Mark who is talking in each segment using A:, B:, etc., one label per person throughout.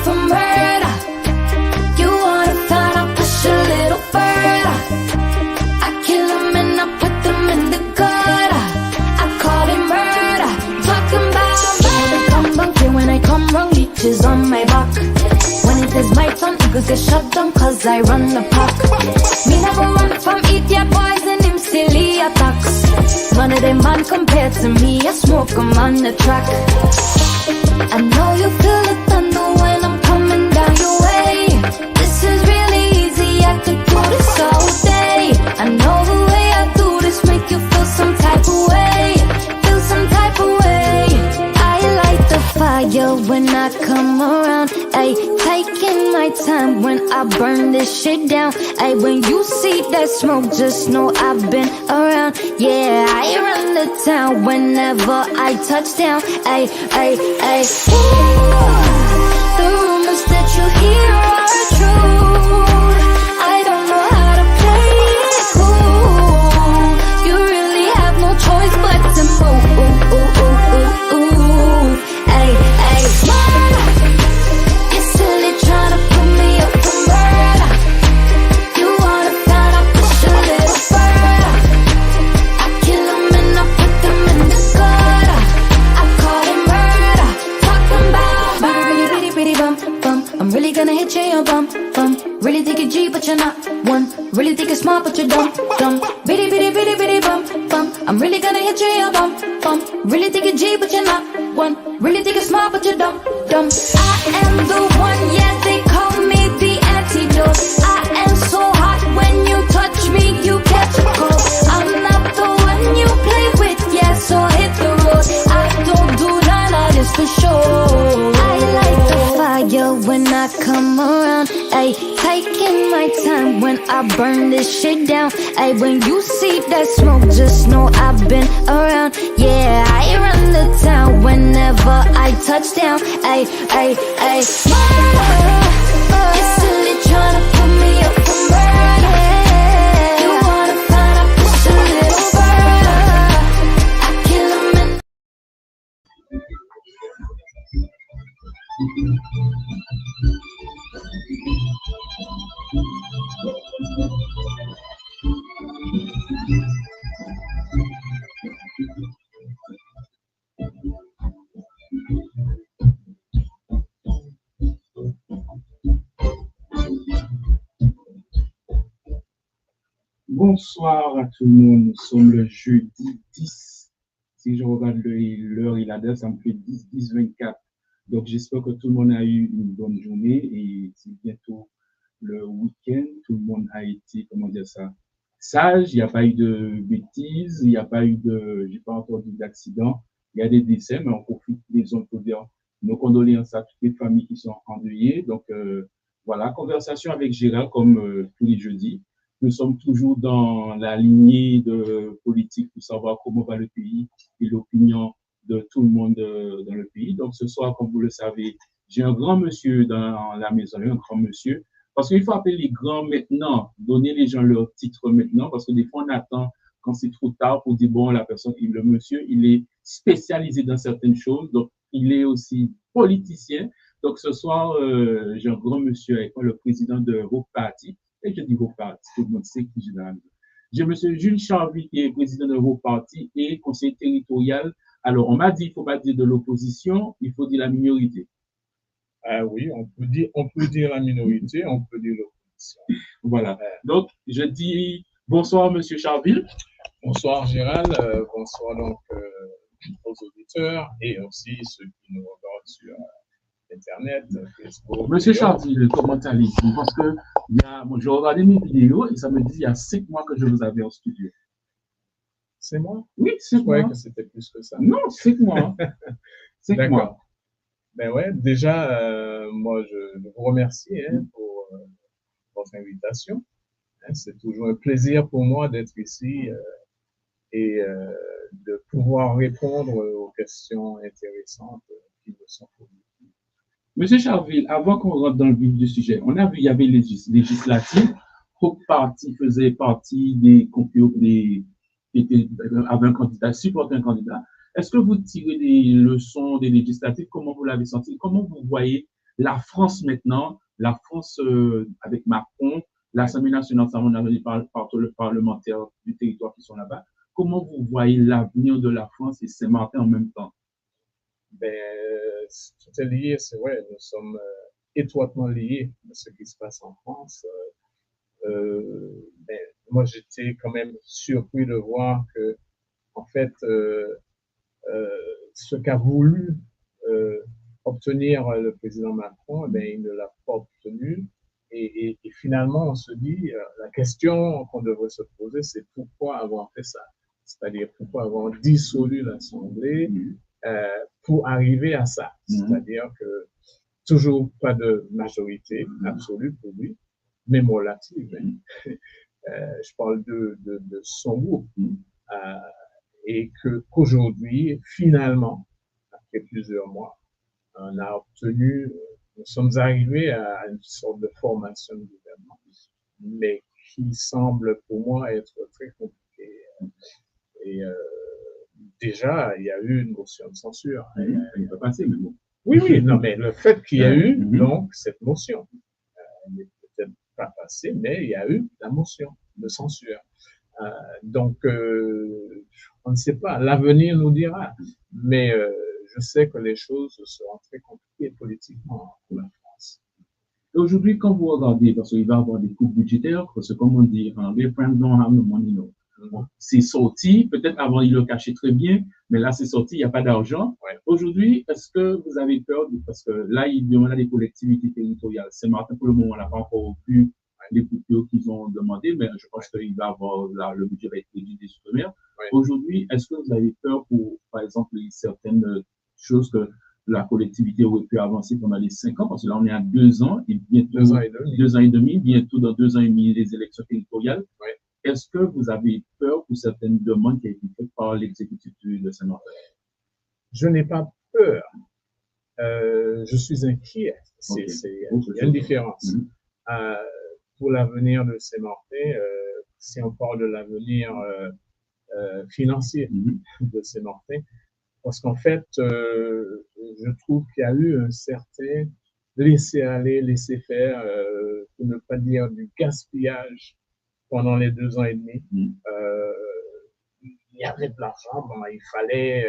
A: for murder. You wanna find, I'll push a little further. I kill them and I put them in the gutter. I call it murder. Talking about murder. Come back here when I come wrong, leeches on my back. When it is my turn, eagles get shut down cause I run the pack. Me never run from idiot boys and them silly attacks. None of them man compared to me, I smoke them on the track. I know you feel the thunder when I'm coming down your way. This is really easy, I could do this all day. I know the way I do this make you feel some type of way. Feel some type of way. I light the fire when I come around. Ay, taking my time when I burn this shit down. Ay, when you see that smoke, just know I've been around. Yeah, I run the town whenever I touch down. Ay, ay, ay. Ooh, the rumors that you hear are true. I don't know how to play it cool. You really have no choice but to move. Ooh, ooh, ooh, ooh, ooh. Ay, ay. You're silly trying to put me up for murder. You wanna find, I'll push a little further. I kill them and I put them in the gutter. I call it murder. Talking about bitty, bitty, bitty, bum, bum. I'm really gonna hit you, your bum, bum. Really think you're G, but you're not one. Really think you're smart, but you're dumb, dumb. Bitty, bitty, bitty, bitty, bum, bum. I'm really gonna hit you, your bum, bum. Really think you're G, but you're not one. Really think you're smart, but you're dumb, dumb. I am the one, yeah, they call me the antidote. I am so hot when you touch me, you catch a cold. I'm not the one you play with, yeah, so hit the road. I don't do none of this for sure. I light the fire when I come around. Ay, taking my time when I burn this shit down. Ay, when you see that smoke, just know I've been around. Yeah, I run the town whenever I touch down. Ay, ay, ay. You're silly trying to put me up for murder. You wanna find, I'll push a little further. I kill them and
B: Bonsoir à tout le monde, nous sommes le jeudi 10. Si je regarde l'heure et la date, ça me fait 10-24. Donc j'espère que tout le monde a eu une bonne journée et c'est bientôt le week-end. Tout le monde a été, comment dire ça, sage, il n'y a pas eu de bêtises, il n'y a pas eu de, j'ai pas entendu d'accident. Il y a des décès, mais on profite des autres pour dire nos condoléances à toutes les familles qui sont endeuillées. Donc voilà, conversation avec Gérald comme tous les jeudis. Nous sommes toujours dans la lignée de politique pour savoir comment va le pays et l'opinion de tout le monde dans le pays. Donc, ce soir, comme vous le savez, j'ai un grand monsieur dans la maison, un grand monsieur, parce qu'il faut appeler les grands maintenant, donner les gens leur titre maintenant, parce que des fois, on attend quand c'est trop tard pour dire, bon, la personne, le monsieur, il est spécialisé dans certaines choses, donc il est aussi politicien. Donc, ce soir, j'ai un grand monsieur avec moi, le président de Hope Party. Et je dis Hope Party, tout le monde sait qui je suis. J'ai M. Jules Charvy, qui est président de Hope Party et conseiller territorial. Alors, on m'a dit, il ne faut pas dire de l'opposition, il faut dire la minorité.
C: Ah oui, on peut dire la minorité, on peut dire l'opposition.
B: Voilà. Donc, je dis bonsoir, M. Charvy.
C: Bonsoir, Gérald. Bonsoir donc aux auditeurs et aussi ceux qui nous regardent sur Internet, Facebook.
B: Monsieur Charville, comment allez-vous? Parce que je regardais mes vidéos et ça me dit il y a 5 mois que je vous avais en studio.
C: C'est moi?
B: Oui, 5 mois.
C: Je croyais que c'était plus que ça.
B: Non, 5 mois. 5 mois.
C: Ben ouais, déjà, moi, je vous remercie pour votre invitation. C'est toujours un plaisir pour moi d'être ici et de pouvoir répondre aux questions intéressantes qui me sont posées.
B: Monsieur Charville, avant qu'on rentre dans le vif du sujet, on a vu qu'il y avait les législatives. Hope Party faisait partie des qui avaient un candidat, supportaient un candidat. Est-ce que vous tirez des leçons des législatives? Comment vous l'avez senti? Comment vous voyez la France maintenant, la France avec Macron, l'Assemblée nationale, on a par le parlementaire du territoire qui sont là-bas. Comment vous voyez l'avenir de la France et Saint-Martin en même temps?
C: Ben, tout est lié, c'est vrai, nous sommes étroitement liés à ce qui se passe en France. Ben, moi, j'étais quand même surpris de voir que, en fait, ce qu'a voulu obtenir le président Macron, ben, il ne l'a pas obtenu. Et finalement, on se dit, la question qu'on devrait se poser, c'est pourquoi avoir fait ça? C'est-à-dire pourquoi avoir dissolu l'Assemblée pour arriver à ça? C'est-à-dire que toujours pas de majorité absolue pour lui, même relative. Je parle de son groupe. Et qu'aujourd'hui, finalement, après plusieurs mois, on a obtenu, nous sommes arrivés à une sorte de formation de gouvernement, mais qui semble pour moi être très compliquée. Et déjà, il y a eu une motion de censure.
B: Il n'est pas passé, mais bon.
C: Oui, oui, non, mais le fait qu'il y a eu, donc, cette motion, elle n'est peut-être pas passée, mais il y a eu la motion de censure. Donc, on ne sait pas, l'avenir nous dira, mais je sais que les choses seront très compliquées politiquement pour la France.
B: Aujourd'hui, quand vous regardez, parce qu'il va y avoir des coupes budgétaires, parce que comme on dit en anglais, friends don't have no money, no. C'est sorti, peut-être avant il le cachait très bien, mais là c'est sorti, il n'y a pas d'argent. Ouais. Aujourd'hui, est-ce que vous avez peur, parce que là il demande à des collectivités territoriales, Saint-Martin pour le moment on n'a pas encore vu les coupures qu'ils ont demandé, mais je pense qu'il va avoir, là, le budget va être réduit des outre-mer. Aujourd'hui, est-ce que vous avez peur pour, par exemple, certaines choses que la collectivité aurait pu avancer pendant les 5 ans, parce que là on est à 2 ans, et bientôt 2 ans et demi, bientôt dans 2 ans et demi les élections territoriales. Ouais. Est-ce que vous avez peur pour certaines demandes qui ont été faites par l'exécutif de Saint-Martin?
C: Je n'ai pas peur. Je suis inquiet. Okay. Il y a une différence. Pour l'avenir de Saint-Martin, si on parle de l'avenir financier de Saint-Martin, parce qu'en fait, je trouve qu'il y a eu un certain laisser-aller, laisser-faire, pour ne pas dire du gaspillage pendant les 2 ans et demi. Il y avait de l'argent, bon, il fallait,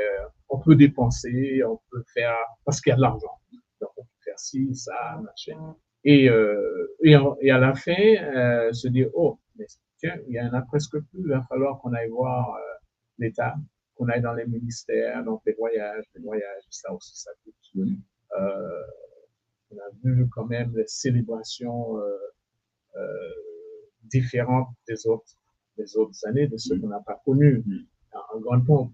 C: on peut dépenser, on peut faire, parce qu'il y a de l'argent. Donc, on peut faire ci, ça, machin. Et à la fin, se dire, oh, mais tiens, il y en a presque plus, il va falloir qu'on aille voir l'État, qu'on aille dans les ministères, donc les voyages, ça aussi, ça coûte. On a vu quand même les célébrations différentes des autres années, de ceux qu'on n'a pas connus en grande pompe.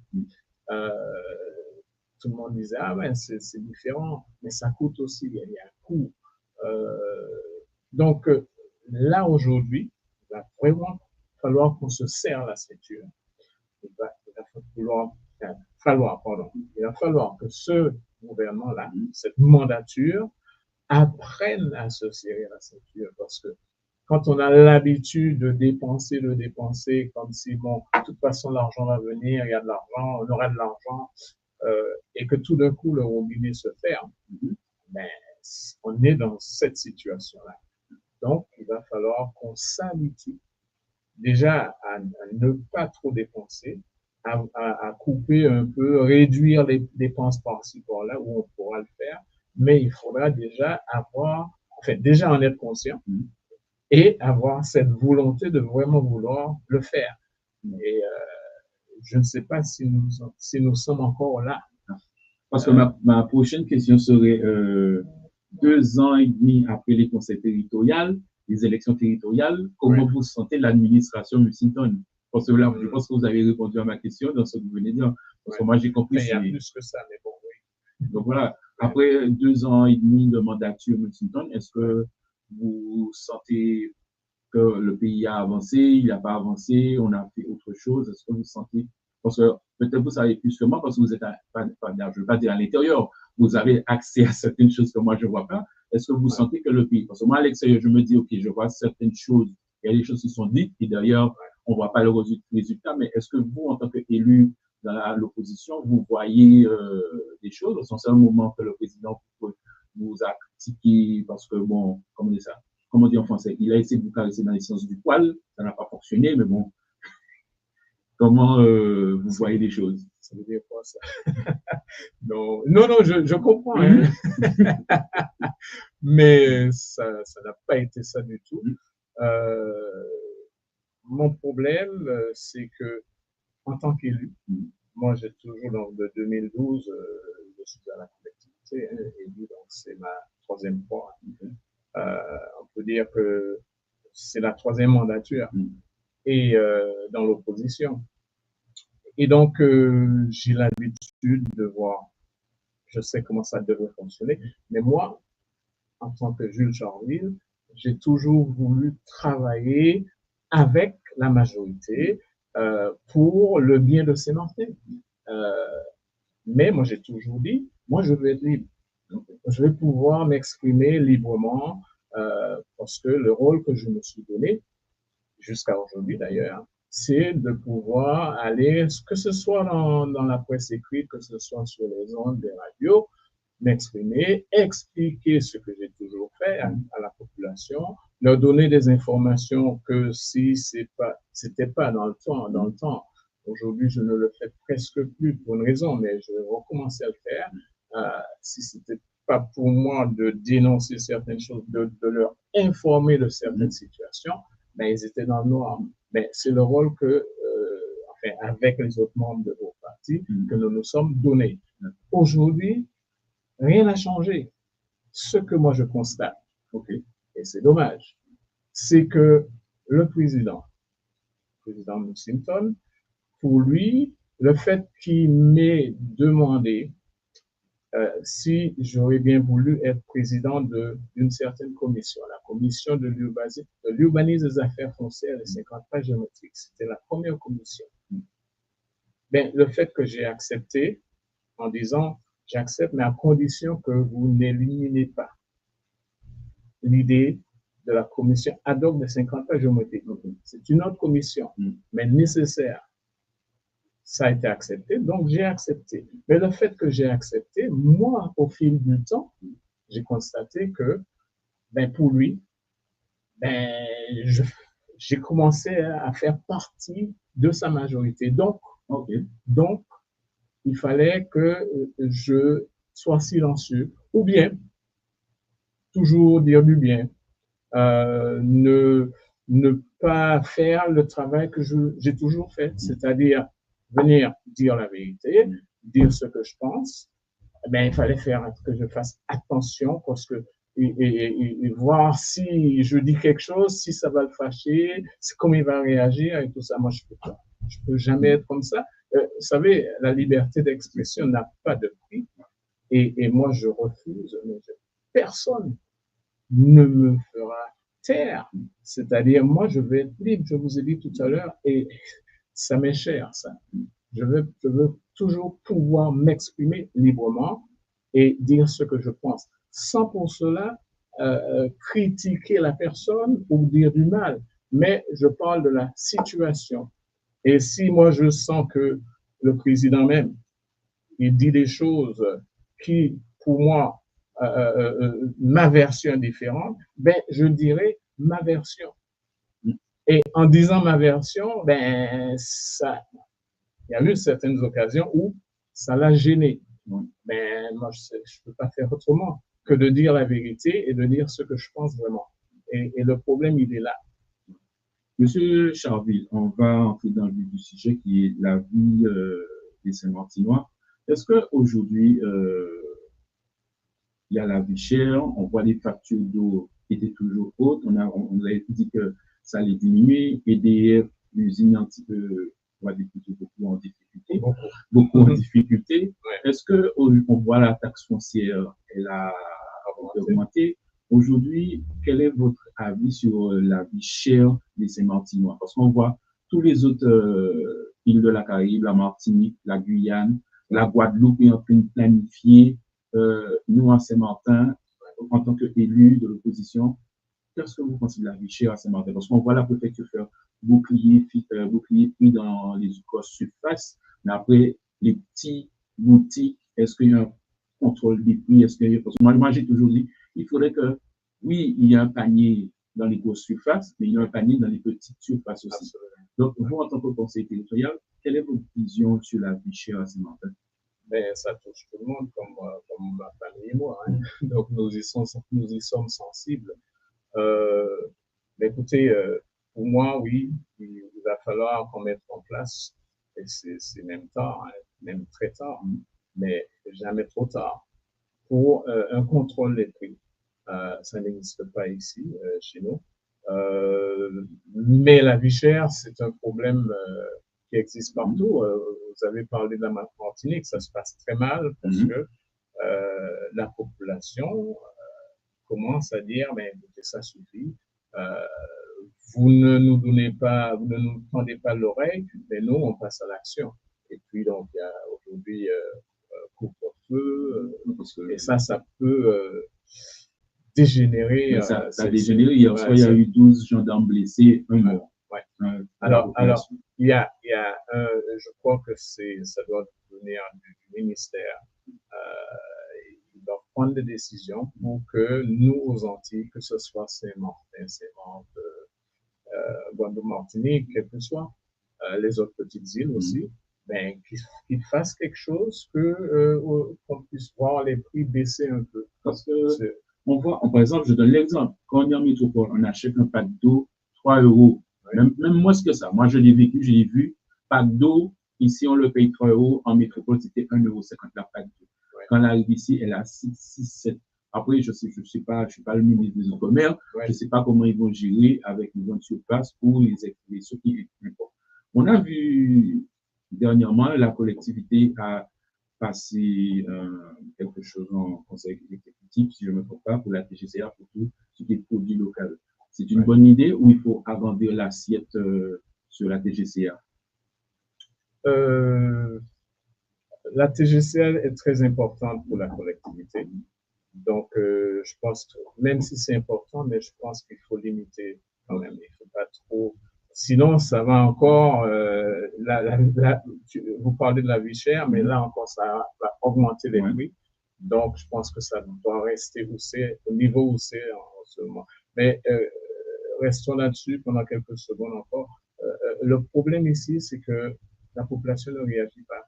C: Tout le monde disait, ah ben, c'est différent, mais ça coûte aussi, il y a un coût. Donc, là, aujourd'hui, il va vraiment falloir qu'on se serre la ceinture. Il va falloir que ce gouvernement-là, cette mandature, apprenne à se serrer la ceinture, parce que quand on a l'habitude de dépenser, comme si, bon, de toute façon, l'argent va venir, il y a de l'argent, on aura de l'argent, et que tout d'un coup, le robinet se ferme, ben, on est dans cette situation-là. Donc, il va falloir qu'on s'habitue déjà à ne pas trop dépenser, à couper un peu, réduire les dépenses par-ci, par-là, où on pourra le faire, mais il faudra déjà déjà en être conscient, et avoir cette volonté de vraiment vouloir le faire. Et je ne sais pas si nous sommes encore là.
B: Parce que ma prochaine question serait 2 ans et demi après les conseils territoriaux, les élections territoriales, comment vous sentez l'administration Mussington? Parce que là, je pense que vous avez répondu à ma question dans ce que vous venez de dire. Parce que moi, j'ai compris.
C: Il y a plus que ça, mais bon, oui.
B: Donc voilà, après 2 ans et demi de mandature Mussington, est-ce que vous sentez que le pays a avancé, il n'a pas avancé, on a fait autre chose? Est-ce que vous sentez, parce que peut-être vous savez plus que moi, parce que vous êtes, je ne veux pas dire à l'intérieur, vous avez accès à certaines choses que moi je ne vois pas. Est-ce que vous sentez que le pays, parce que moi à l'extérieur, je me dis, ok, je vois certaines choses, il y a des choses qui sont dites, et d'ailleurs, on ne voit pas le résultat, mais est-ce que vous, en tant qu'élu dans l'opposition, vous voyez des choses, au seul moment que le président vous a critiqué parce que, bon, comment dire ça? Comment dire en français? Il a essayé de vous caresser dans les sens du poil, ça n'a pas fonctionné, mais bon, comment vous voyez les choses?
C: Ça veut dire quoi, ça? Non, je comprends, hein. Mais ça n'a pas été ça du tout. Mon problème, c'est que, en tant qu'élu, moi, j'ai toujours, donc, de 2012, je suis à la collectivité, hein, élu, donc c'est ma 3e fois. On peut dire que c'est la 3e mandature, et dans l'opposition. Et donc, j'ai l'habitude de voir, je sais comment ça devrait fonctionner, mais moi, en tant que Jules Charville, j'ai toujours voulu travailler avec la majorité pour le bien de Saint-Martin. Mais moi, j'ai toujours dit, moi, je veux être libre. Je vais pouvoir m'exprimer librement parce que le rôle que je me suis donné, jusqu'à aujourd'hui d'ailleurs, c'est de pouvoir aller, que ce soit dans la presse écrite, que ce soit sur les ondes des radios, m'exprimer, expliquer ce que j'ai toujours fait à la population, leur donner des informations que si c'était pas dans le temps. Aujourd'hui, je ne le fais presque plus pour une raison, mais je vais recommencer à le faire. Si c'était pas pour moi de dénoncer certaines choses, de leur informer de certaines situations, ben, ils étaient dans le noir. Mais c'est le rôle que, enfin, avec les autres membres de vos partis, que nous nous sommes donnés. Aujourd'hui, rien n'a changé. Ce que moi je constate, et c'est dommage, c'est que le président Mussington, pour lui, le fait qu'il m'ait demandé si j'aurais bien voulu être président d'une certaine commission, la commission de l'urbanisme des affaires foncières et 50 pages géométriques. C'était la première commission. Ben, le fait que j'ai accepté en disant j'accepte, mais à condition que vous n'éliminez pas l'idée de la commission ad hoc de 50 pages géométriques. C'est une autre commission, mais nécessaire. Ça a été accepté, donc j'ai accepté. Mais le fait que j'ai accepté, moi, au fil du temps, j'ai constaté que, ben, pour lui, ben, j'ai commencé à faire partie de sa majorité. Donc, il fallait que je sois silencieux, ou bien toujours dire du bien, ne pas faire le travail que j'ai toujours fait, c'est-à-dire venir dire la vérité, dire ce que je pense. Ben, il fallait faire que je fasse attention parce que et voir si je dis quelque chose, si ça va le fâcher, comment il va réagir et tout ça. Moi, je peux pas. Je peux jamais être comme ça. Vous savez, la liberté d'expression n'a pas de prix. Et moi, je refuse. Personne ne me fera taire. C'est-à-dire, moi, je vais être libre. Je vous ai dit tout à l'heure, et ça m'est cher, ça. Je veux toujours pouvoir m'exprimer librement et dire ce que je pense, sans pour cela critiquer la personne ou dire du mal. Mais je parle de la situation. Et si moi, je sens que le président même, il dit des choses qui, pour moi, ma version est différente, ben, je dirais ma version. Et en disant ma version, ben, il y a eu certaines occasions où ça l'a gêné. Mais moi, je ne peux pas faire autrement que de dire la vérité et de dire ce que je pense vraiment. Et le problème, il est là.
B: Monsieur Charville, on va entrer dans le vif du sujet qui est la vie des Saint-Martinois. Est-ce qu'aujourd'hui, il y a la vie chère, on voit les factures d'eau qui étaient toujours hautes, on a dit que ça allait diminuer, EDF, l'usine on va dire beaucoup en difficulté, beaucoup en difficulté. Est-ce qu'on voit la taxe foncière, elle a augmenté? Aujourd'hui, quel est votre avis sur la vie chère des Saint-Martinois? Parce qu'on voit tous les autres îles de la Caraïbe, la Martinique, la Guyane, la Guadeloupe est en train de planifier. Nous, en Saint-Martin, en tant qu'élus de l'opposition, qu'est-ce que vous pensez de la vie chère à Saint-Martin? Parce qu'on voit la préfecture faire bouclier prix dans les grosses surfaces, mais après, les petits boutiques, est-ce qu'il y a un contrôle des prix? Parce que moi j'ai toujours dit, il faudrait que, oui, il y a un panier dans les grosses surfaces, mais il y a un panier dans les petites surfaces aussi. Absolument. Donc, vous, en tant que conseiller territorial, quelle est votre vision sur la vie chère à Saint-Martin?
C: Ben, ça touche tout le monde, comme ma famille et moi. Hein. Donc, nous y sommes sensibles. Mais écoutez, pour moi, oui, il va falloir qu'on mette en place, et c'est même tard, hein, même très tard, mais jamais trop tard, pour un contrôle des prix. Ça n'existe pas ici, chez nous. Mais la vie chère, c'est un problème qui existe partout. Vous avez parlé de la Martinique, ça se passe très mal parce que la population commence à dire, mais écoutez, ça suffit. Vous ne nous tendez pas l'oreille, mais nous, on passe à l'action. Et puis, donc, il y a aujourd'hui couvre-feu, et ça peut dégénérer.
B: Ça a dégénéré. Hier soir, il y a eu 12 gendarmes blessés, un mort.
C: Ouais. Alors, il y a je crois que ça doit venir du ministère. Ils doivent prendre des décisions pour que nous, aux Antilles, que ce soit Saint-Martin, Guadeloupe, Martinique, quel que soit, les autres petites îles aussi, ben, qu'ils fassent quelque chose qu'on puisse voir les prix baisser un peu.
B: Parce que on voit, par exemple, je donne l'exemple, quand on est en métropole, on achète un pack d'eau, 3 €. Oui. Même moins que ça. Moi, je l'ai vécu, je l'ai vu. Pack d'eau, ici, on le paye 3 €. En métropole, c'était 1,50 € la pack d'eau. Oui. Quand elle arrive ici, elle a 6, 7. Après, je suis pas le ministre des Outre-mer. Oui. Je ne sais pas comment ils vont gérer avec les grandes surfaces ou ceux qui importent. On a vu dernièrement, la collectivité a passé quelque chose en conseil exécutif, si je ne me trompe pas, pour la TGCA, pour tout ce qui est produit local. C'est une bonne idée ou il faut agrandir l'assiette sur la TGCA?
C: La TGCA est très importante pour la collectivité. Donc, je pense que même si c'est important, mais je pense qu'il faut limiter quand même. Il ne faut pas trop. Sinon, ça va encore. Vous parlez de la vie chère, mais là encore, ça va augmenter les prix. Donc, je pense que ça doit rester au niveau où c'est en ce moment. Mais restons là-dessus pendant quelques secondes encore. Le problème ici, c'est que la population ne réagit pas.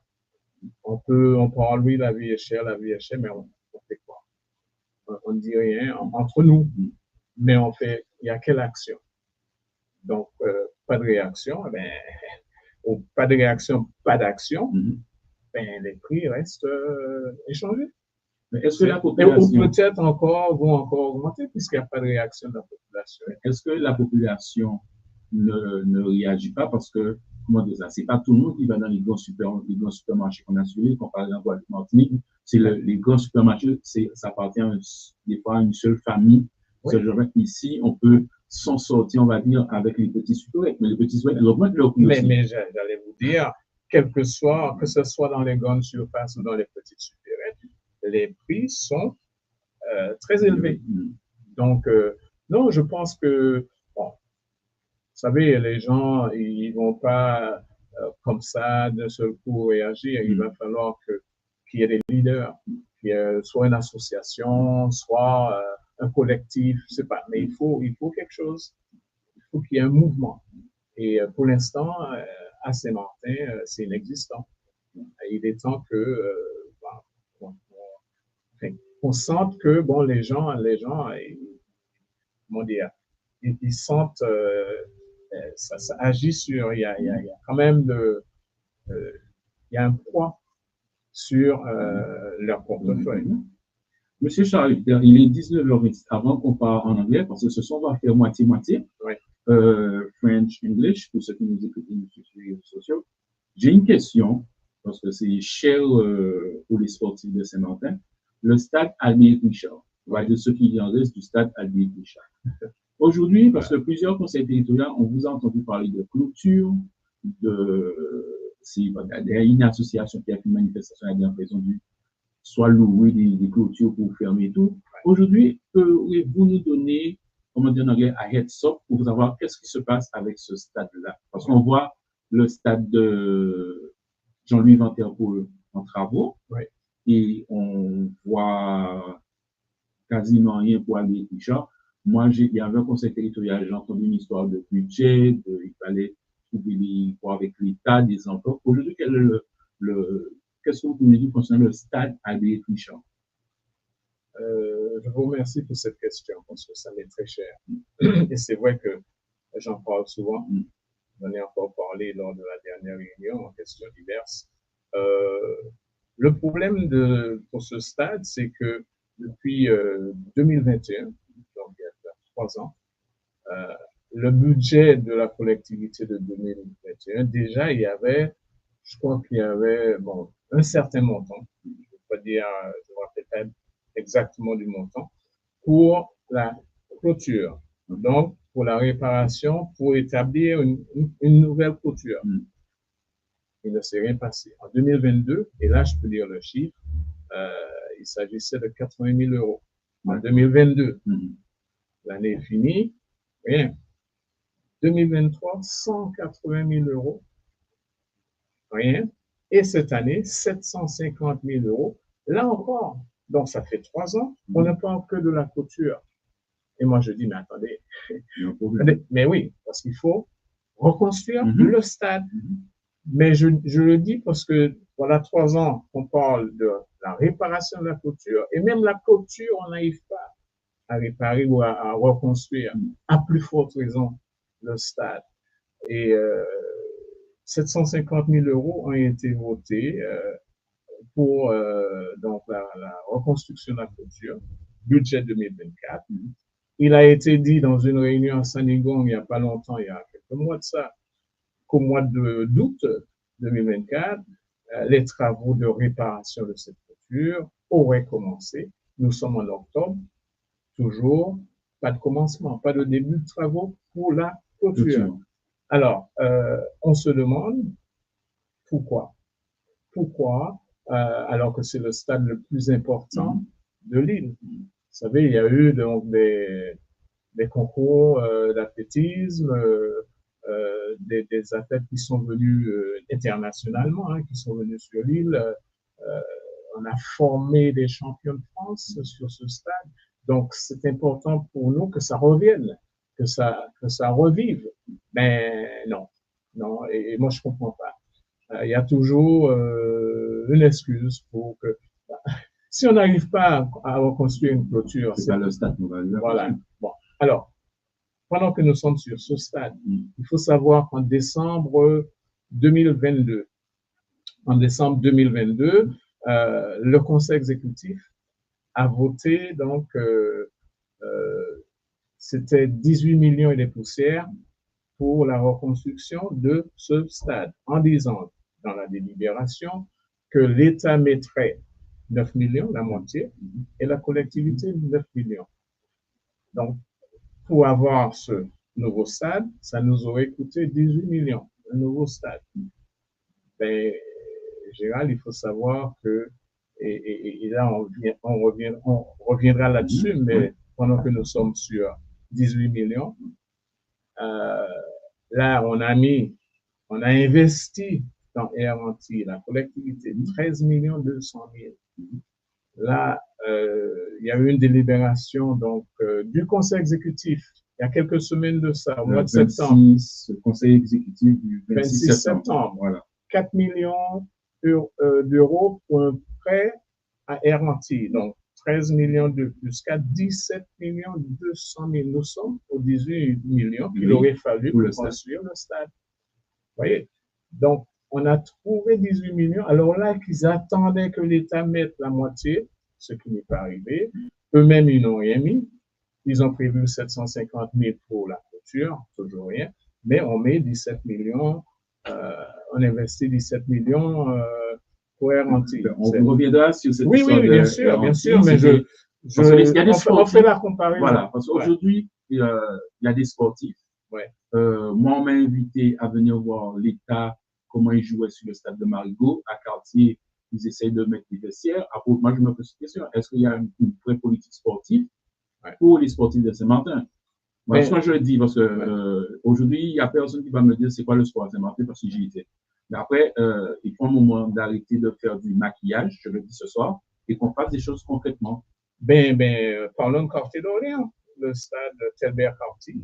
C: On parle, oui, la vie est chère, mais on fait quoi? On ne dit rien entre nous, mais il y a quelle action? Donc, pas de réaction, ou pas de réaction, pas d'action, les prix restent échangés.
B: Mais est-ce que la population...
C: Ou peut-être vont encore augmenter puisqu'il n'y a pas de réaction de la population.
B: Est-ce que la population ne réagit pas parce que, comment dire ça, c'est pas tout le monde qui va dans les grands supermarchés qu'on a suivis, qu'on parle en Guadeloupe, Martinique. C'est les grands supermarchés, ça appartient des fois à une seule famille. Oui. Ici, on peut s'en sortir, on va dire, avec les petits supérettes. Mais les petits supérettes, ils augmentent leur prix.
C: Mais j'allais vous dire, que ce soit dans les grandes surfaces ou dans les petites supérettes, les prix sont très élevés. Donc, non, je pense que, bon, vous savez, les gens, ils vont pas comme ça d'un seul coup réagir. Il va falloir qu'il y ait des leaders, soit une association, soit un collectif, je sais pas. Mais il faut quelque chose. Il faut qu'il y ait un mouvement. Et pour l'instant, à Saint-Martin, c'est inexistant. Il est temps qu'on sente que bon, les gens, comment dire, ils sentent, ça agit sur, il y a quand même il y a un poids sur leur portefeuille.
B: Monsieur Charles, il est 19h20. Avant qu'on parle en anglais, parce que ce soir, on va faire moitié-moitié.
C: Oui.
B: French, English, pour ceux qui nous écoutent sur les réseaux sociaux. J'ai une question, parce que c'est cher pour les sportifs de Saint-Martin. Le stade Albert-Richard. On va dire ceux qui viennent du stade Albert-Richard. Aujourd'hui, parce que plusieurs conseils territoriaux, on vous a entendu parler de clôture, il y a une association qui a fait une manifestation à raison du soit louer des clôtures pour fermer tout. Aujourd'hui, pouvez-vous nous donner, comment dire en anglais, un heads up pour savoir qu'est-ce qui se passe avec ce stade-là? Parce qu'on voit le stade de Jean-Louis Vanterpool en travaux.
C: Oui.
B: et on voit quasiment rien pour aller à Richard. Moi, il y avait un conseil territorial, j'ai entendu une histoire de budget, il fallait trouver des points avec l'État, des emplois. Aujourd'hui, quel est qu'est-ce que vous pouvez dire concernant le stade à Richard?
C: Je vous remercie pour cette question parce que ça m'est très cher. Et c'est vrai que j'en parle souvent. J'en ai encore parlé lors de la dernière réunion en questions diverses. Le problème pour ce stade, c'est que depuis 2021, donc il y a 3 ans, le budget de la collectivité de 2021, déjà, il y avait, je crois qu'il y avait, bon, un certain montant, je ne vais pas dire, je ne me rappelle pas exactement du montant, pour la clôture. Donc, pour la réparation, pour établir une nouvelle clôture. Il ne s'est rien passé. En 2022, et là, je peux dire le chiffre, il s'agissait de 80 000 euros. En 2022, l'année est finie, rien. 2023, 180 000 euros, rien. Et cette année, 750 000 euros. Là encore, donc ça fait 3 ans, on ne parle que de la clôture. Et moi, je dis, mais attendez, mais oui, parce qu'il faut reconstruire le stade. Mais je le dis parce que voilà 3 ans qu'on parle de la réparation de la clôture, et même la clôture, on n'arrive pas à réparer ou à reconstruire, à plus forte raison, le stade. Et 750 000 euros ont été votés pour donc la reconstruction de la clôture, budget 2024. Il a été dit dans une réunion à Sanigon il n'y a pas longtemps, il y a quelques mois de ça, qu'au mois d'août 2024, les travaux de réparation de cette clôture auraient commencé. Nous sommes en octobre, toujours pas de commencement, pas de début de travaux pour la clôture. Alors, on se demande pourquoi. Pourquoi, alors que c'est le stade le plus important de l'île. Vous savez, il y a eu donc des concours d'athlétisme, des athlètes qui sont venus internationalement, qui sont venus sur l'île. On a formé des champions de France sur ce stade. Donc, c'est important pour nous que ça revienne, que ça revive. Mais non, et moi, je comprends pas. Il y a toujours une excuse pour que... Si on n'arrive pas à reconstruire une clôture...
B: C'est pas le stade, on va dire.
C: Voilà. Bon, alors, pendant que nous sommes sur ce stade, il faut savoir qu'en décembre 2022, le Conseil exécutif a voté, donc, c'était 18 millions et des poussières pour la reconstruction de ce stade, en disant dans la délibération que l'État mettrait 9 millions, la moitié, et la collectivité 9 millions. Donc, pour avoir ce nouveau stade, ça nous aurait coûté 18 millions, un nouveau stade. Mais, Gérald, il faut savoir que, et là, on reviendra là-dessus, mais pendant que nous sommes sur 18 millions, là, on a investi dans Air-Antilles, la collectivité, 13 200 000. Là, il y a eu une délibération donc du Conseil exécutif il y a quelques semaines de ça, au mois de septembre.
B: Le Conseil exécutif du 26 septembre.
C: Voilà. 4 millions d'euros pour un prêt à Air-Antilles. Donc, 13 millions de plus 4, 17 millions 200 000. Nous sommes aux 18 millions qu'il aurait fallu pour construire le stade. Vous voyez? Donc, on a trouvé 18 millions. Alors là, qu'ils attendaient que l'État mette la moitié, ce qui n'est pas arrivé. Eux-mêmes, ils n'ont rien mis. Ils ont prévu 750 000 pour la clôture, toujours rien. Mais on met 17 millions, on investit 17 millions pour Air-Antilles.
B: On reviendra sur cette
C: histoire. Oui, bien sûr, mais on fait la comparaison.
B: Voilà, parce qu'aujourd'hui, il y a des sportifs.
C: Ouais.
B: Moi, on m'a invité à venir voir l'État, comment ils jouaient sur le stade de Marigot, à Cartier, ils essayent de mettre des vestiaires. Après, moi, je me pose une question, est-ce qu'il y a une vraie politique sportive pour les sportifs de Saint-Martin? Moi, je le dis, parce que aujourd'hui, il n'y a personne qui va me dire c'est quoi le sport à Saint-Martin parce que j'y étais. Mais après, il faut un moment d'arrêter de faire du maquillage, je le dis ce soir, et qu'on fasse des choses concrètement.
C: Parlons de Quartier d'Orléans, le stade Telbert-Cartier.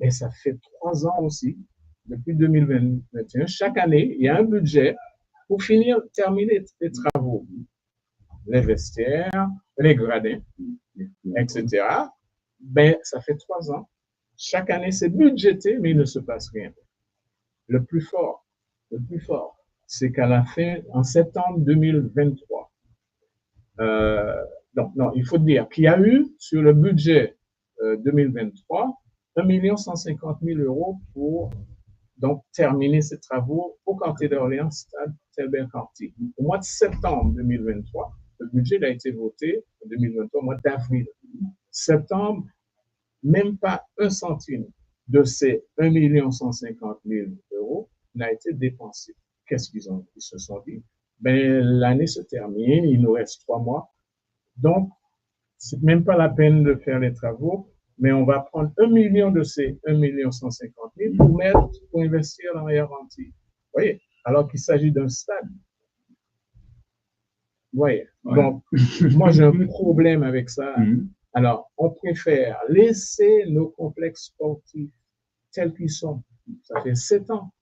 C: Mais ça fait 3 ans aussi, depuis 2021. Chaque année, il y a un budget pour terminer les travaux. Les vestiaires, les gradins, etc. Ça fait 3 ans. Chaque année, c'est budgété, mais il ne se passe rien. Le plus fort, c'est qu'à la fin, en septembre 2023, non, il faut dire qu'il y a eu sur le budget 2023 1,150,000 € pour donc terminer ces travaux au Quartier d'Orléans, stade Telbert-Cartier. Au mois de septembre 2023, le budget a été voté en 2023 au mois d'avril. Septembre, même pas un centime de ces 1,150,000 € n'a été dépensé. Qu'est-ce qu'ils se sont dit? L'année se termine, il nous reste 3 mois. Donc, c'est même pas la peine de faire les travaux, mais on va prendre 1 million de ces 1,150,000 pour investir dans les garanties. Vous voyez? Alors qu'il s'agit d'un stade. Vous voyez? Donc, moi, j'ai un problème avec ça. Alors, on préfère laisser nos complexes sportifs tels qu'ils sont. Ça fait 7 ans.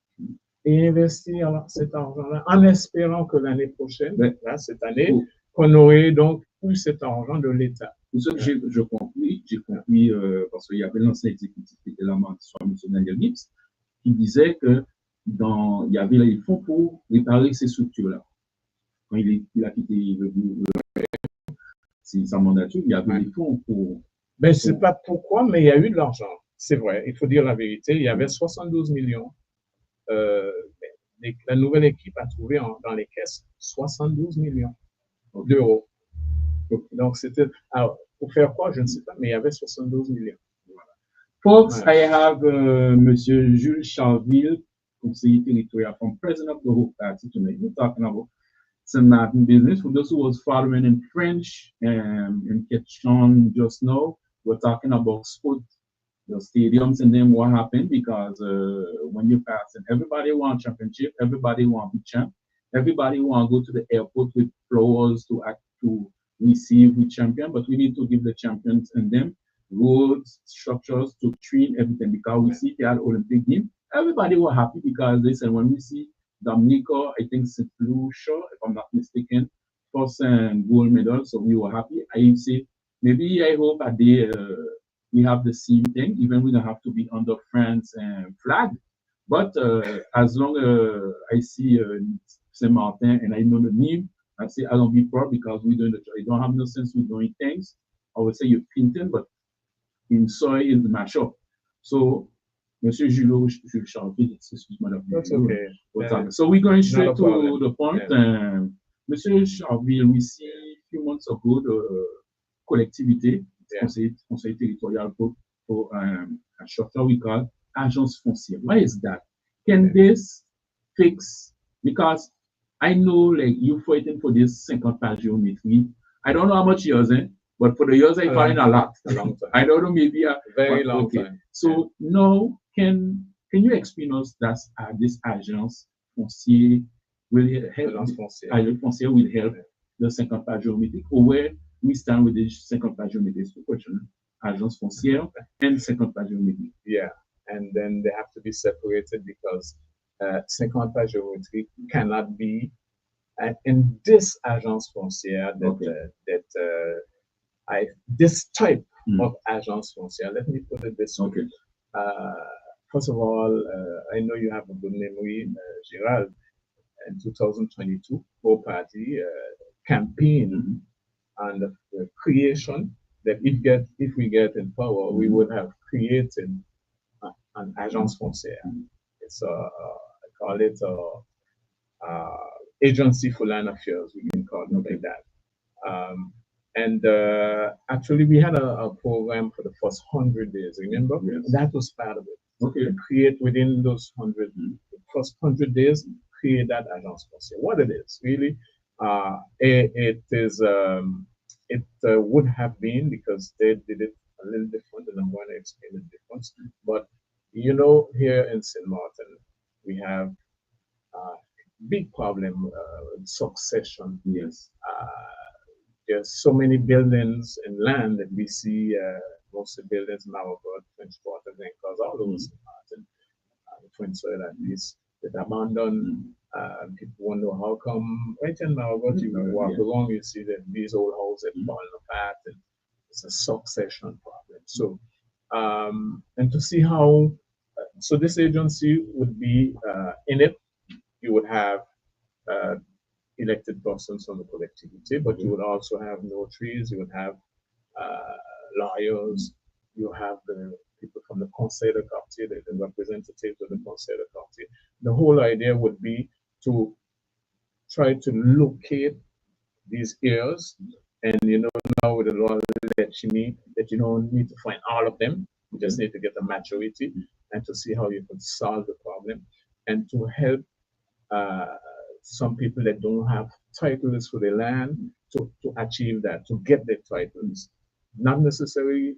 C: Et investir cet argent-là en espérant que l'année prochaine, cette année, qu'on aurait donc eu cet argent de l'État.
B: Pour ça que j'ai compris, parce qu'il y avait l'ancien exécutif qui était là, M. Daniel Gibbs, qui disait que il y avait les fonds pour réparer ces structures-là. Quand il a quitté sa mandature, il y avait les fonds pour...
C: Je ne sais pas pourquoi, mais il y a eu de l'argent. C'est vrai, il faut dire la vérité. Il y avait 72 millions. La nouvelle équipe a trouvé dans les caisses 72 millions d'euros. Donc, c'était... Alors, pour faire quoi, je ne sais pas, mais il y avait 72 millions.
B: Folks, I have Monsieur Jules Charville, conseiller territorial from President of the Hope Party tonight. We're talking about some Latin business. For those who was following in French and catch on just now, we're talking about sport, the stadiums and then what happened because when you pass and everybody want championship, everybody want to be champ, everybody want to go to the airport with flowers to receive with champion, but we need to give the champions and them roads, structures to train everything because we see the Olympic game. Everybody was happy because they said when we see Dominica, I think St. Lucia, if I'm not mistaken, first and gold medal, so we were happy. I say maybe I hope that we have the same thing, even we don't have to be under France flag. But as long as I see Saint Martin and I know the name, I say I don't be proud because we don't have no sense with doing things. I would say you're painting, but in soil in the mashup. So, Monsieur Jules Charpie, excuse me.
C: That's okay.
B: So we're going straight to the point. Monsieur Charpie, we see a few months ago the collectivité, conseil territorial for a structure we call agence foncière. Why is that? Can this fix? Because I know like you fighting for this 50 page geometry. I don't know how much years, but for the years I find a lot.
C: A long time.
B: I don't know, maybe a
C: very long time.
B: So now, can you explain us that this agence foncière will help? Agence foncière will help the 50 page geometry, or where we stand with the 50 page geometry question, agence foncière and 50 page geometry.
C: Yeah, and then they have to be separated because 50 page geometry cannot be in this agence foncière this type of agence foncière. Let me put it this way.
B: Okay.
C: First of all, I know you have a good memory, Gerald. In 2022, Hope Party campaigned on the creation that if we get in power, we would have created an agence foncière. It's I call it agency for land affairs. We can call it like that. Actually, we had a program for the first 100 days. Remember?
B: Yes.
C: That was part of it.
B: Okay.
C: Create within those the first 100 days, create that agence foncière. What it is really, it would have been because they did it a little different, and I'm going to explain the difference. But you know, here in St. Martin, we have big problem, succession.
B: Yes.
C: There's so many buildings and land that we see, most of the buildings in our French Quarter, because all those Martin, the Twin Soil at least, that abandoned. People wonder how come right in Margot you walk along, you see that these old houses have fallen apart, and it's a succession problem. So, and to see how, so this agency would be in it, you would have elected persons from the collectivity, but you would also have notaries, you would have lawyers, you have the people from the Conseil de Quartier, the representatives of the Conseil de Quartier. The whole idea would be to try to locate these areas, and now with the law that you don't need to find all of them, you just need to get a majority, and to see how you can solve the problem, and to help some people that don't have titles for their land to achieve that, to get their titles, not necessarily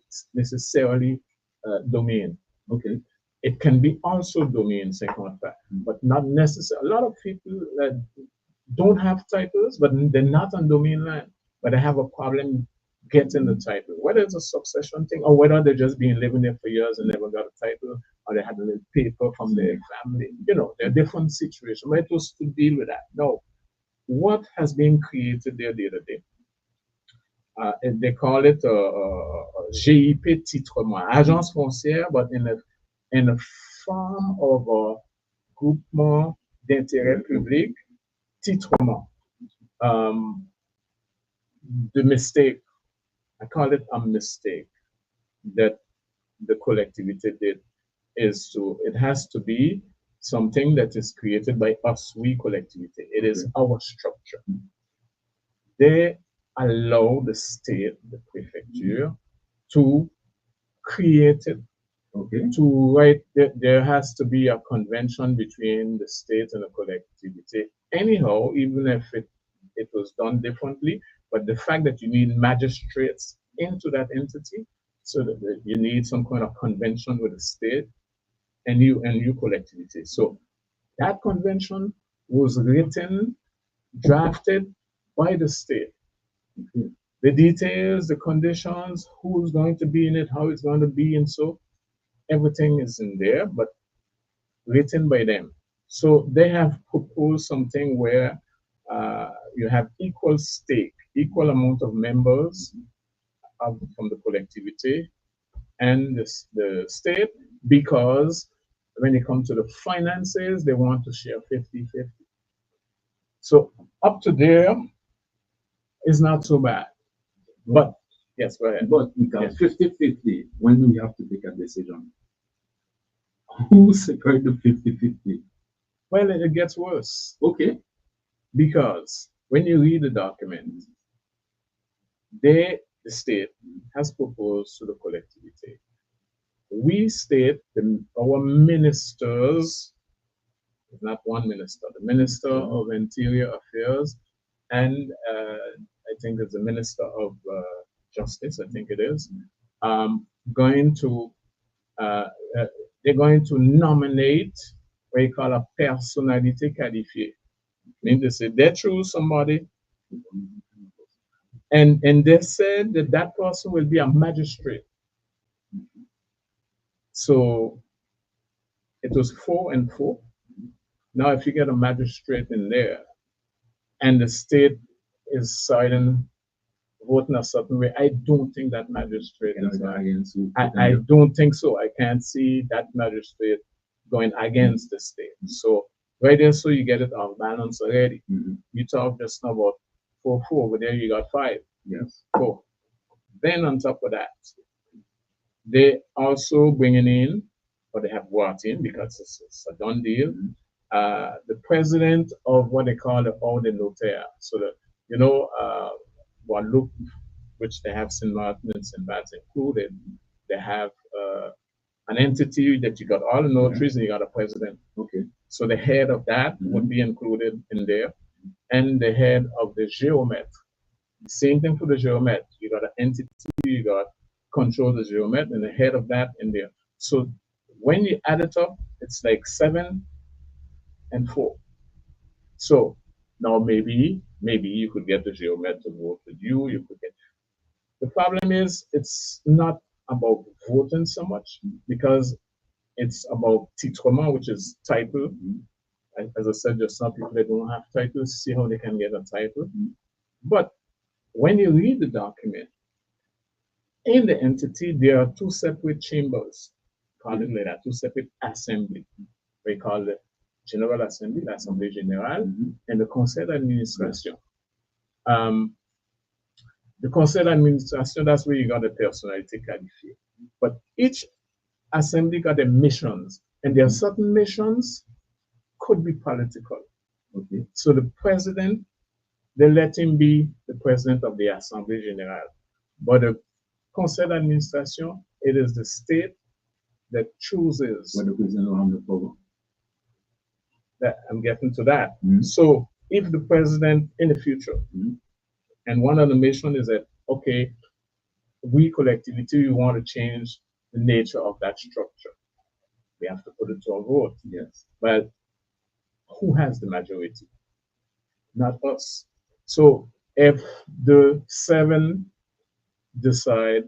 C: domain.
B: Okay.
C: It can be also domain, but not necessarily. A lot of people that don't have titles, but they're not on domain land, but they have a problem getting the title, whether it's a succession thing or whether they're just been living there for years and never got a title, or they had a little paper from their family. There are different situations, but it was to deal with that. Now, what has been created there the other day? And they call it GIP titrement, agence foncière, but in the form of a groupement d'intérêt public, titrement. The mistake, I call it a mistake, that the collectivity did is it has to be something that is created by us, we collectivity. It is our structure. They allow the state, the prefecture, to create it.
B: Okay.
C: To write, there has to be a convention between the state and the collectivity. Anyhow, even if it was done differently, but the fact that you need magistrates into that entity, so that you need some kind of convention with the state and you collectivity. So that convention was written, drafted by the state.
B: Okay.
C: The details, the conditions, who's going to be in it, how it's going to be, and so everything is in there, but written by them. So they have proposed something where you have equal stake, equal amount of members from the collectivity and the state, because when it comes to the finances, they want to share 50-50. So up to there is not so bad. But yes, go ahead.
B: But because 50-50, when do we have to take a decision? Who separate the 50-50?
C: Well, it gets worse.
B: Okay.
C: Because when you read the document, the state has proposed to the collectivity. We state, our ministers, not one minister, the Minister of Interior Affairs, and I think it's the Minister of Justice, I think it is, they're going to nominate what you call a personnalité qualifiée. Mean to say they choose somebody, and they said that person will be a magistrate. So it was 4 and 4. Now, if you get a magistrate in there, and the state is voting a certain way, I don't think that magistrate is
B: against.
C: I don't think so. I can't see that magistrate going against the state. So right there, so you get it off balance already. You talk just about 4-4, over there you got 5.
B: Yes.
C: 4. Then on top of that, they also bringing in, or they have brought in, because it's a done deal, the president of what they call the ordre notaire. So Guadeloupe, which they have St. Martin and St. Bart's included, they have an entity that you got all the notaries and you got a president.
B: Okay.
C: So the head of that would be included in there, and the head of the geomet. Same thing for the geomet. You got an entity, you got control the geomet, and the head of that in there. So when you add it up, it's like 7 and 4. So now maybe you could get the geomet to vote with you. You could get. The problem is it's not about voting so much because it's about titrement, which is title. As I said, just some people that don't have titles see how they can get a title. But when you read the document, in the entity, there are two separate chambers, call it like that, two separate assemblies. We call it General Assembly, l'Assemblée Générale, and the Conseil d'Administration. The Conseil d'Administration, that's where you got the personality qualifiée. But each assembly got their missions, and there are certain missions could be political. Okay. So the president, they let him be the president of the Assemblée Générale. But the Conseil d'Administration, it is the state that chooses.
B: What the president will have the power.
C: That I'm getting to that. So if the president in the future, and one of the mission is that, okay, we collectivity, we want to change the nature of that structure. We have to put it to a vote.
B: Yes.
C: But who has the majority? Not us. So if the 7 decide,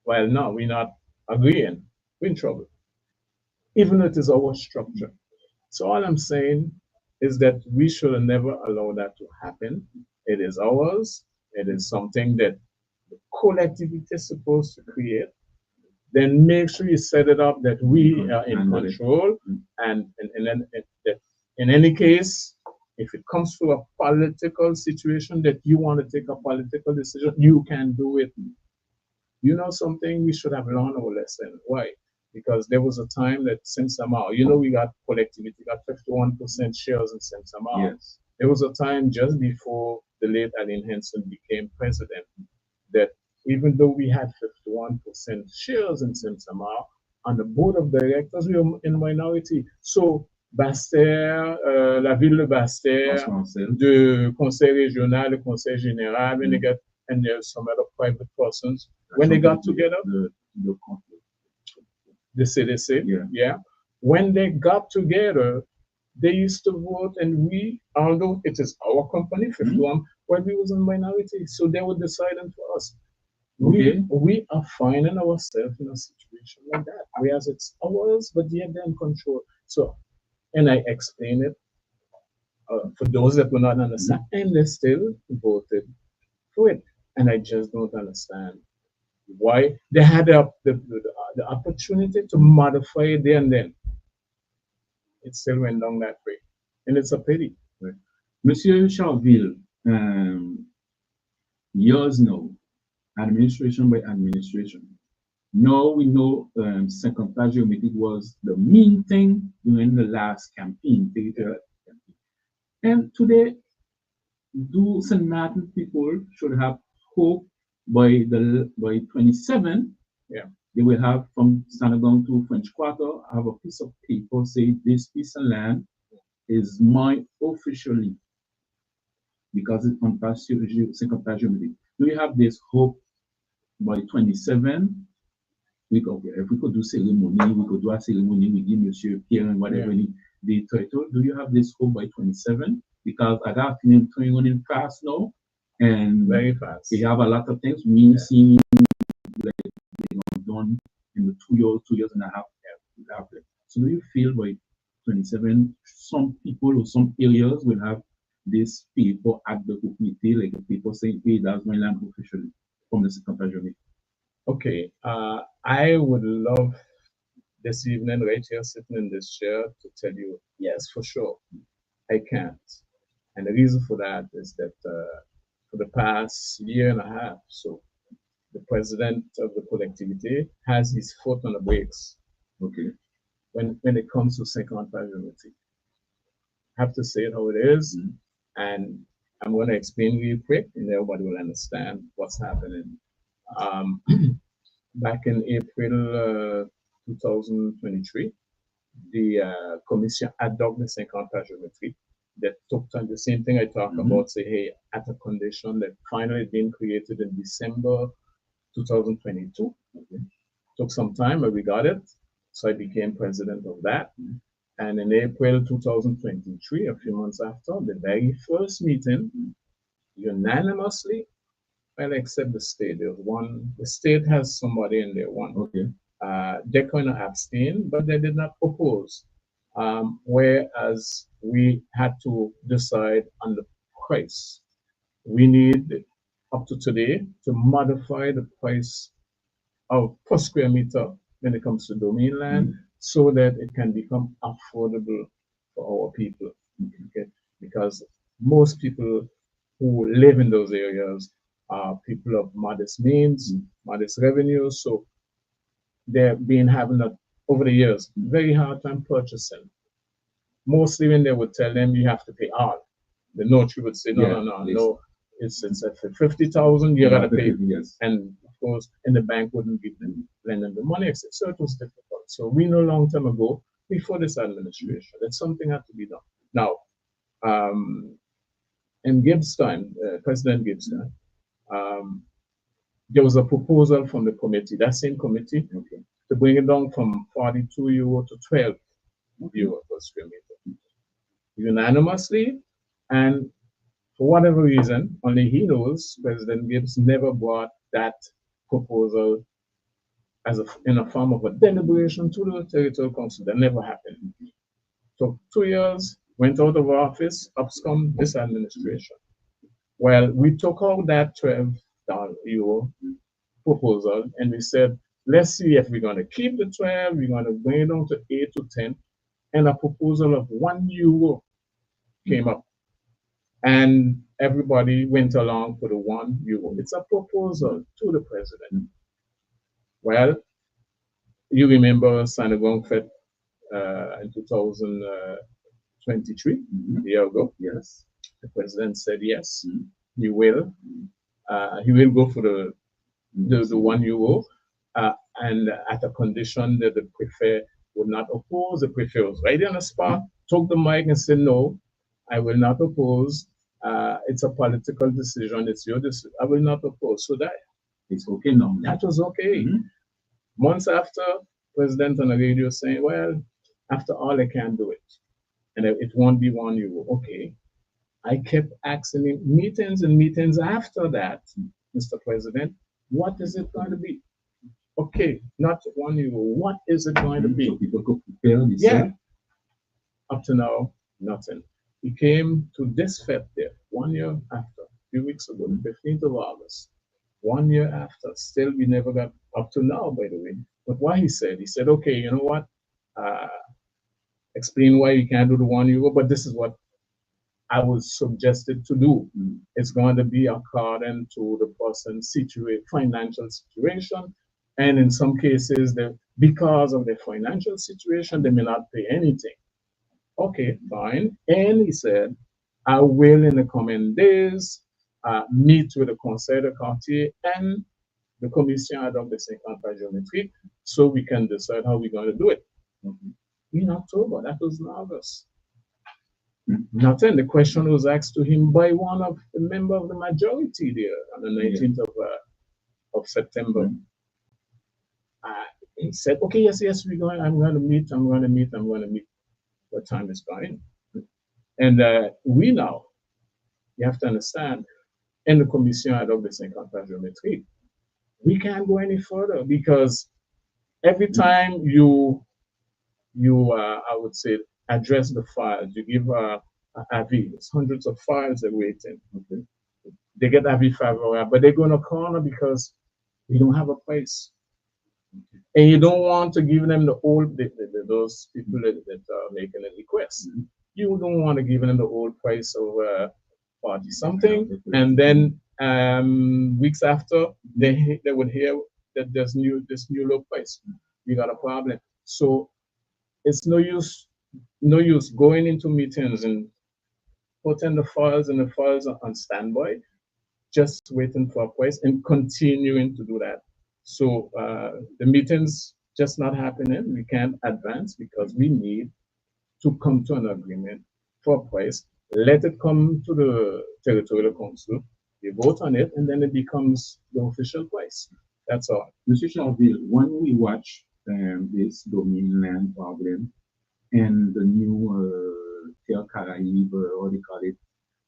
C: well, no, we're not agreeing, we're in trouble. Even though it is our structure. So all I'm saying is that we should never allow that to happen. It is ours. It is something that the collectivity is supposed to create. Then make sure you set it up that we are in control. And then that in any case, if it comes to a political situation that you want to take a political decision, you can do it. You know something, we should have learned our lesson. Why? Because there was a time that Saint-Samar, we got collectivity, got 51% shares in Saint-Samar.
B: Yes.
C: There was a time just before the late Aline Henson became president that even though we had 51% shares in Saint-Samar, on the board of directors, we were in minority. So Bastère, la ville de Bastère, the Conseil régional, le Conseil général, and there's some other private persons, when they got together, the CDC, yeah, when they got together, they used to vote, and we, although it is our company, 51, when we was in minority, so they were deciding for us.
B: Okay.
C: We are finding ourselves in a situation like that, whereas it's ours, but yet they're in control. So, and I explain it for those that will not understand, and they still voted for it. And I just don't understand why they had the opportunity to modify it there and then. It still went down that way. And it's a pity.
B: Right. Monsieur Charville, years now, administration by administration. Now we know Saint-Quentin geometric was the main thing during the last campaign, territorial campaign. And today, do St. Martin people should have hope by 27, they will have from Standard to French Quarter, have a piece of paper say this piece of land is mine officially because it's on Saint-Quentin geometric. Do you have this hope by 27? If we could do ceremony, we could do a ceremony, we give Monsieur Pierre and whatever the title. Do you have this hope by 27? Because I got feeling going in fast now, and
C: very fast.
B: We have a lot of things. Me seeing like they done in the 2 years and a half. So do you feel by 27, some people or some areas will have this paper at the committee, like the people saying, "Hey, that's my land officially from the Saint-Quentin."
C: Okay, I would love this evening right here sitting in this chair to tell you, yes, for sure, I can't. And the reason for that is that for the past year and a half, so the president of the collectivity has his foot on the brakes.
B: Okay.
C: When it comes to Saint-Quentin geometry. I have to say it how it is, and I'm going to explain real quick, and everybody will understand what's happening. Back in April 2023, the Commission ad hoc de Saint-Quentin geometry that took time, the same thing I talked about, say, hey, at a condition that finally been created in December 2022. Took some time, but we got it. So I became president of that. And in April 2023, a few months after, the very first meeting, unanimously, well, except the state, the state has somebody in there, one.
B: Okay.
C: They kind of abstain, but they did not oppose. Whereas we had to decide on the price. We need, up to today, to modify the price of per square meter when it comes to domain land so that it can become affordable for our people. Okay? Because most people who live in those areas are people of modest means, modest revenues, so they've been having over the years very hard time purchasing. Mostly when they would tell them you have to pay all, the notary would say no, it's at 50,000 you gotta pay.
B: Yes.
C: And of course, and the bank wouldn't give them lend them the money, etc. So it was difficult. So we know long time ago, before this administration, that something had to be done. Now, in Gibbs' time, President Gibbs' time, there was a proposal from the committee, that same committee, to bring it down from 42 euro to 12 euro per square meter. Unanimously, and for whatever reason, only he knows, President Gibbs never brought that proposal in a form of a deliberation to the Territorial Council. That never happened. So 2 years, went out of office, upscom this administration. Well, we took out that 12 euro proposal and we said, let's see if we're going to keep the 12, we're going to bring it down to 8 to 10, and a proposal of 1 euro came up. And everybody went along for the 1 euro. It's a proposal to the president. Well, you remember Sanagong Fed in 2023, a year ago.
B: Yes.
C: The president said yes, he will. He will go for the 1 euro, and at a condition that the prefect would not oppose. The prefect was right on the spot, took the mic and said, no, I will not oppose. It's a political decision. It's your decision. I will not oppose. So that
B: it's okay now.
C: That was okay. Months after, President on the radio saying, well, after all, I can't do it. And it won't be 1 euro. Okay. I kept asking him meetings and meetings after that, Mr. President, what is it going to be? Okay, not 1 euro. What is it going to be?
B: So people could prepare this.
C: Yeah. Up to now, nothing. He came to this fete there 1 year after, a few weeks ago, the 15th of August. 1 year after, still we never got up to now, by the way. But what he said, okay, you know what? Explain why you can't do the 1 euro, but this is what I was suggested to do. It's going to be according to the person's financial situation. And in some cases, because of their financial situation, they may not pay anything. Okay, fine. And he said, I will in the coming days meet with the Conseil de Quartier and the Commission ad hoc Géométrique so we can decide how we're going to do it. In October, that was in August. Nothing. The question was asked to him by one of the members of the majority there on the 19th of September. He said, okay, yes, I'm going to meet. What time is going? And we now, you have to understand, in the Commission ad hoc Géométrique, we can't go any further because every time you I would say, address the files, you give avis, hundreds of files they're waiting. Okay. They get avis favorable, but they go in a corner because you don't have a price. And you don't want to give them the old, those people that are making a request. You don't want to give them the old price of 40 something, and then weeks after they would hear that there's this new low price. You got a problem. So it's no use going into meetings and putting the files on standby, just waiting for a price and continuing to do that. So the meetings just not happening. We can't advance because we need to come to an agreement for a price. Let it come to the Territorial Council. We vote on it, and then it becomes the official price. That's all.
B: Mr. Charville, when we watch this domain land problem, and the new Terre Caraïbe, what they call it.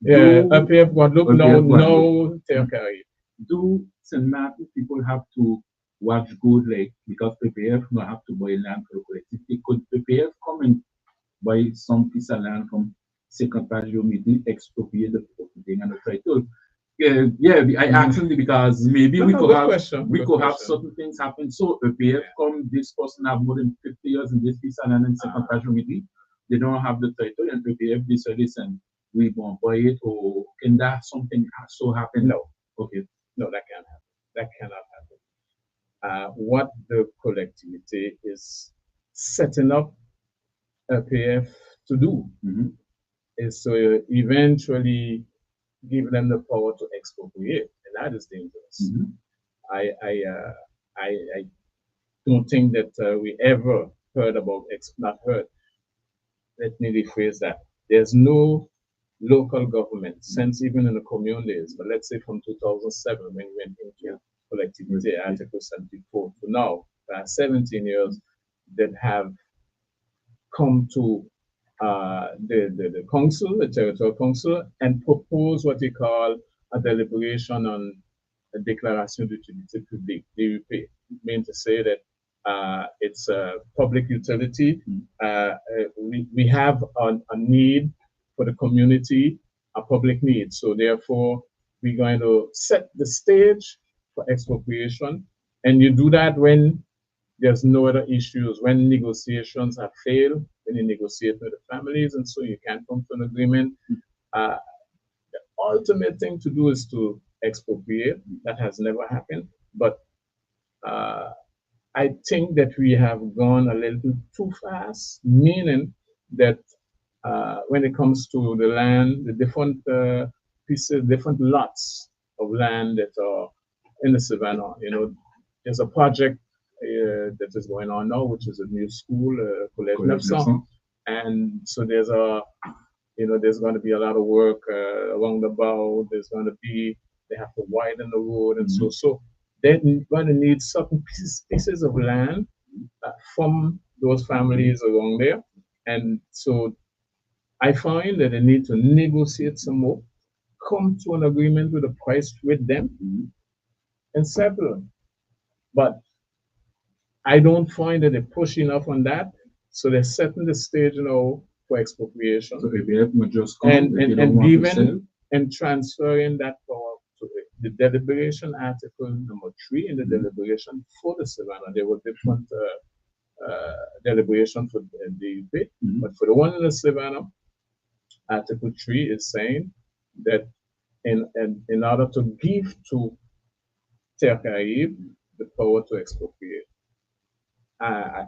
C: Yeah, APF Guadeloupe, no Terre
B: Mm.
C: Caraïbe.
B: Do St. Martin people have to watch good, like, because PPF not have to buy land for the collectivity? Could PPF come and buy some piece of land from second page meeting, expropriate the property and the title? Yeah, I asked only because maybe we could
C: good
B: have
C: question,
B: we
C: good
B: could have
C: question.
B: certain things happen. So PPF come, this person have more than 50 years in this piece of land in second page meeting. They don't have the title, and PPF decide, listen, we won't buy it, or can that something so happen?
C: No,
B: Okay.
C: no, that can't happen. That cannot happen. What the collectivity is setting up APF to do
B: Mhm.
C: is to eventually give them the power to expropriate, and that is dangerous.
B: Mhm.
C: I don't think that we ever heard about not heard. Let me rephrase that. There's no local government since even in the commune days, but let's say from 2007 when we went into collectivity Article 74 to now, 17 years, that have come to the council, the territorial council, and propose what they call a deliberation on a declaration d'utilité publique, DUP, mean to say that it's a public utility. We have a need for the community, a public need. So therefore, we're going to set the stage for expropriation. And you do that when there's no other issues, when negotiations have failed, when you negotiate with the families, and so you can't come to an agreement. The ultimate thing to do is to expropriate. That has never happened. But I think that we have gone a little too fast, meaning that when it comes to the land, the different pieces, different lots of land that are in the savannah, there's a project that is going on now, which is a new school, Collège 900. And so there's going to be a lot of work along the bow. They have to widen the road, and so they're going to need certain pieces of land from those families along there. And so I find that they need to negotiate some more, come to an agreement with the price with them, and settle. But I don't find that they push enough on that. So they're setting the stage now for expropriation.
B: So APF will just come,
C: and
B: if they don't want to sell.
C: giving and transferring that power to the deliberation article number 3 in the deliberation for the savannah. There were different deliberation for the DUP, but for the one in the savannah, article 3 is saying that in order to give to Terre Caraïbe the power to expropriate. I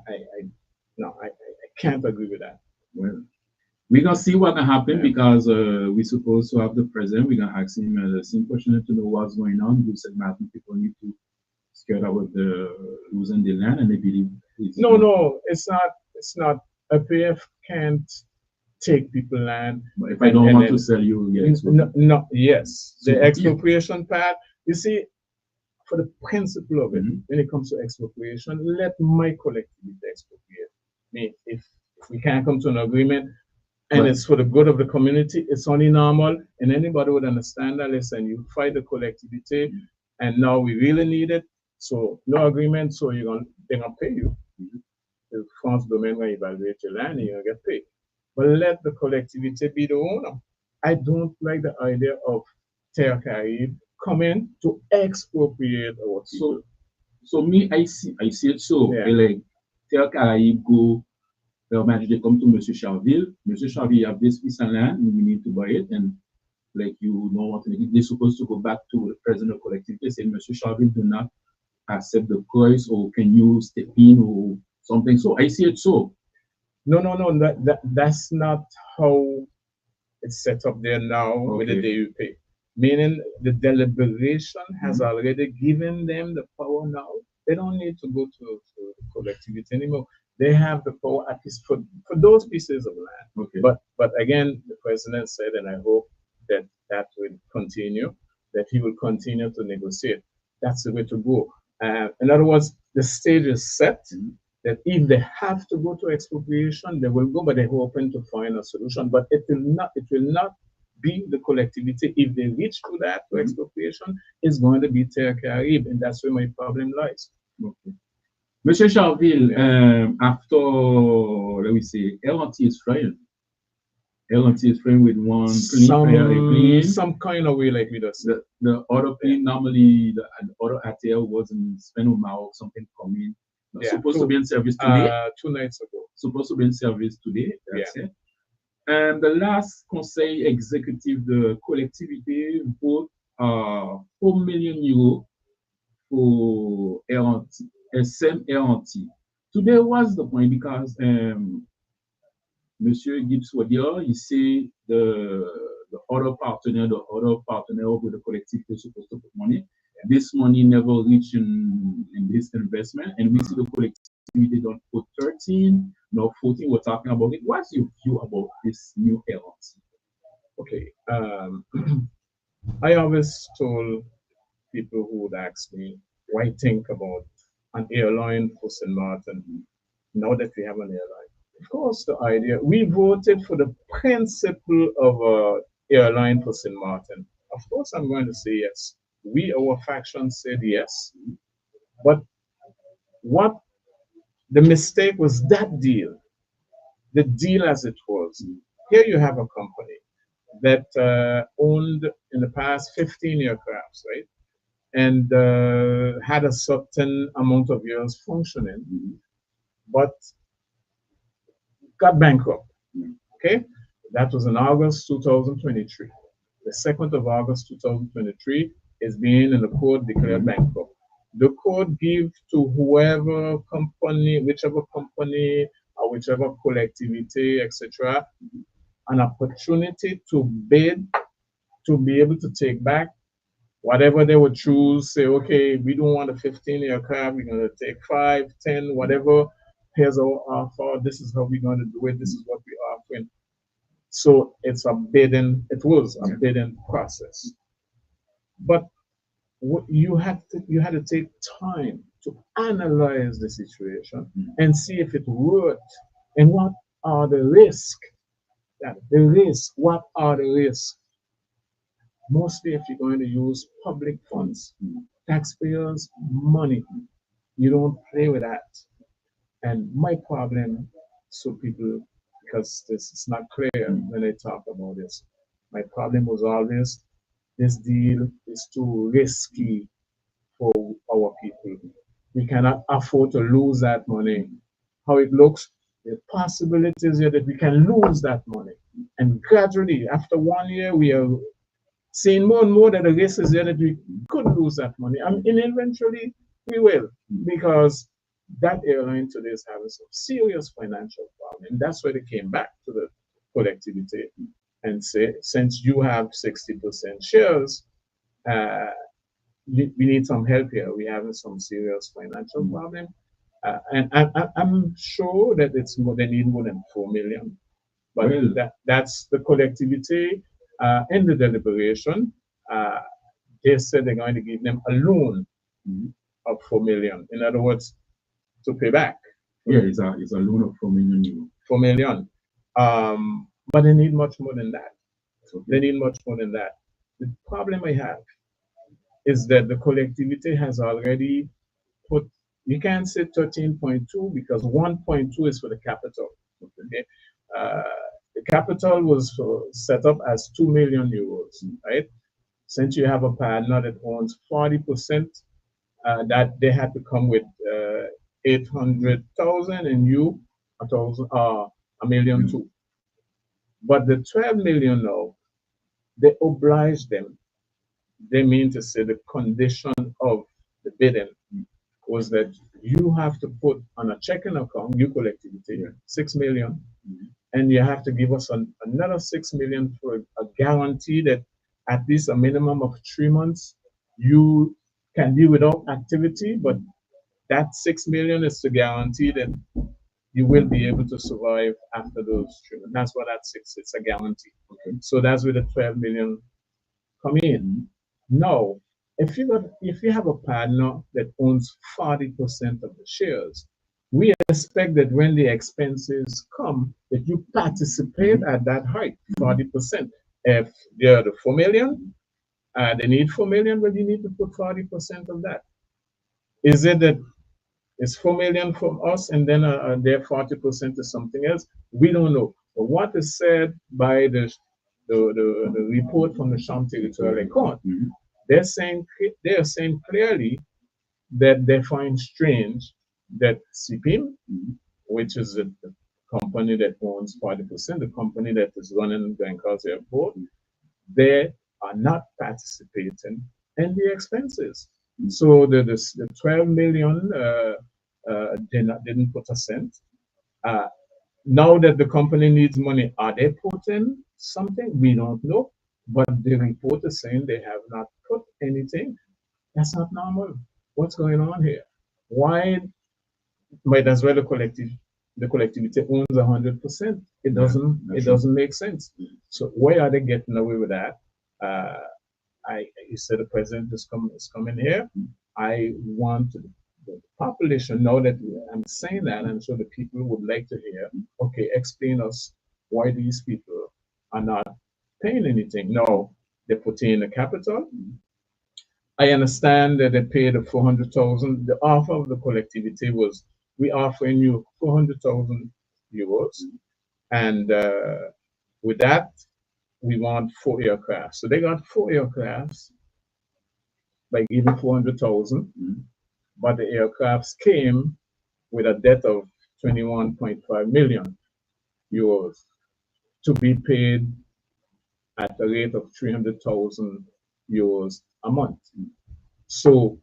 C: can't agree with that.
B: Well, we're gonna see what can happen because we're supposed to have the president. We're gonna ask him the same question to know what's going on. You said Martin people need to scared about the losing the land, and they believe
C: no, it's not. APF can't take people land.
B: But if I don't want to sell you, yes.
C: No, yes. The expropriation part, you see, for the principle of it, when it comes to expropriation, let my collectivity expropriate. If we can't come to an agreement and it's for the good of the community, it's only normal, and anybody would understand that. Listen, you fight the collectivity, and now we really need it, so no agreement, so they're gonna pay you. The France domain will evaluate your land, and you're gonna get paid. But let the collectivity be the owner. I don't like the idea of Terre Caraïbe coming to expropriate our people.
B: So me, I see it so. Like Terre Caraïbe go, imagine they come to Monsieur Charville. Monsieur Charville, you have this piece of land, and we need to buy it, and like you know what they're supposed to go back to the president of collectivity, say, Monsieur Charville, do not accept the price, or can you step in, or something. So I see it so.
C: No, that's not how it's set up there now with the DUP. Meaning the deliberation has already given them the power now. They don't need to go to the collectivity anymore. They have the power, at least for those pieces of land. But again, the president said, and I hope that will continue, that he will continue to negotiate. That's the way to go. In other words, the stage is set. that if they have to go to expropriation, they will go, but they're hoping to find a solution. But it will not be the collectivity. If they reach to that to expropriation, it's going to be Terre Caraïbe, and that's where my problem lies.
B: Okay. Monsieur Charville, after, let me say, LNT is flying. LNT is flying with one plane.
C: Some kind of way, like we just said.
B: The other plane, normally, the other ATL was in Spain-Maroc, something coming. Supposed to be in service today.
C: 2 nights ago.
B: Supposed to be in service today. That's it. And the last Conseil exécutif de collectivité vote 4 million euros for LNT, SM LNT. Today was the point because Monsieur Gibbs Wadier, he said the other partner with the collectivity is supposed to put money. This money never reached in this investment, and we see the collectivity don't put 13, no 14. We're talking about it. What's your view about this new LNT?
C: Okay, I always told people who would ask me, why think about an airline for St. Martin now that we have an airline? Of course, the idea, we voted for the principle of an airline for St. Martin. Of course, I'm going to say yes. Our faction said yes. But what the mistake was that deal, the deal as it was. Here you have a company that owned in the past 15 aircrafts, right? And had a certain amount of years functioning, but got bankrupt. Okay, that was in August 2023. The 2nd of August 2023 is being in the court declared bankrupt. The court give to whoever company, whichever company or whichever collectivity, etc., an opportunity to bid to be able to take back whatever they would choose. Say, okay, we don't want a 15 aircraft, we're going to take 5, 10, whatever. Here's our offer. This is how we're going to do it. This is what we're offering. So it's a bidding. It was a bidding process. But you had to take time to analyze the situation and see if it worked and what are the risks. What are the risks? Mostly, if you're going to use public funds, taxpayers' money, you don't play with that. And my problem, so people, because this is not clear when I talk about this, my problem was always this deal is too risky for our people. We cannot afford to lose that money. How it looks, the possibilities here that we can lose that money. And gradually, after 1 year, we are seeing more and more that the risk is there that we could lose that money. And eventually, we will, because that airline today is having some serious financial problem. That's why they came back to the collectivity and say, since you have 60% shares, we need some help here. We're having some serious financial problem. And I'm sure that they need more than 4 million. But that's the collectivity. In the deliberation, they said they're going to give them a loan of 4 million. In other words, to pay back.
B: Yeah, it's a loan of 4 million euros.
C: 4 million. But they need much more than that. They need much more than that. The problem I have is that the collectivity has already put, you can't say 13.2 because 1.2 is for the capital. Okay? The capital was set up as 2 million euros, right? Since you have a partner that owns 40%, that they had to come with 800,000 and you a million too. But the 12 million now, they oblige them. They mean to say the condition of the bidding was that you have to put on a checking account, you collectivity, 6 million, and you have to give us another 6 million for a guarantee that at least a minimum of 3 months you can be without activity, but that 6 million is to guarantee that you will be able to survive after those 3 months. That's what that 6 is, it's a guarantee. Okay. So that's where the 12 million come in. Now, if you have a partner that owns 40% of the shares, we expect that when the expenses come, that you participate at that height, 40%. If they're the 4 million, they need 4 million, but you need to put 40% of that. Is it that it's 4 million from us and then their 40% is something else? We don't know. But what is said by the report from the Sham Territorial Court, they're saying clearly that they find strange that CPIM, which is the company that owns 40%, the company that is running Glencrest Airport, they are not participating in the expenses. So the 12 million didn't put a cent. Now that the company needs money, are they putting something? We don't know. But the report is saying they have not put anything. That's not normal. What's going on here? Why might as well the collectivity owns 100%? It doesn't make sense. So why are they getting away with that? You said the president is coming here. I want the population, now that I'm saying that, I'm sure the people would like to hear, okay, explain us why these people are not paying anything. No, they put in the capital. I understand that they paid the 400,000. The offer of the collectivity was, we offering you 400,000 euros, and with that, we want 4 aircraft. So they got 4 aircrafts by giving 400,000, but the aircrafts came with a debt of 21.5 million euros to be paid at a rate of 300,000 euros a month. So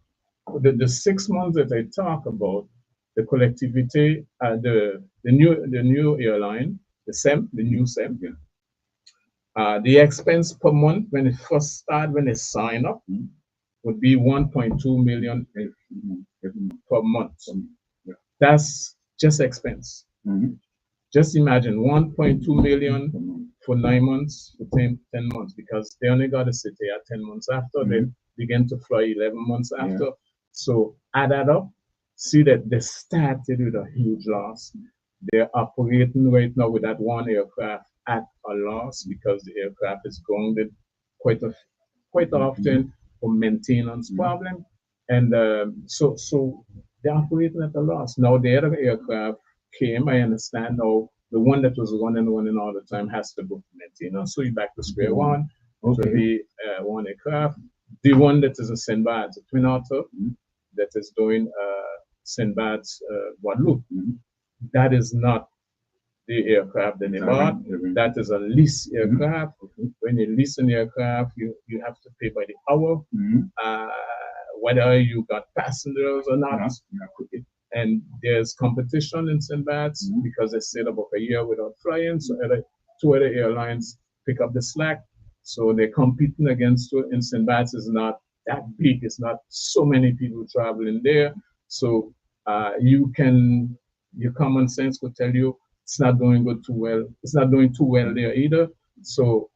C: the 6 months that I talk about, the collectivity, the new airline, the new SEM, the expense per month when it first started, when they sign up, would be 1.2 million per month. That's just expense. Just imagine 1.2 million for 9 months, for 10 months, because they only got to sit here 10 months after, they begin to fly 11 months after. So add that up, see that they started with a huge loss. They're operating right now with that one aircraft at a loss because the aircraft is grounded quite often for maintenance problem. And so they're operating at a loss. Now the other aircraft came, I understand now, the one that was running all the time has to go for maintenance. So you're back to square one. To be one aircraft. The one that is a Sinbad, a twin otter, that is doing Sinbad's Guadeloupe. That is not the aircraft that they bought. That is a lease aircraft. When you lease an aircraft, you have to pay by the hour, whether you got passengers or not. And there's competition in Sinbad's because they stayed about a year without flying. So two other airlines pick up the slack. So they're competing against it. And Sinbad's is not that big. It's not so many people traveling there. So your common sense would tell you it's not doing too well. It's not doing too well there either. So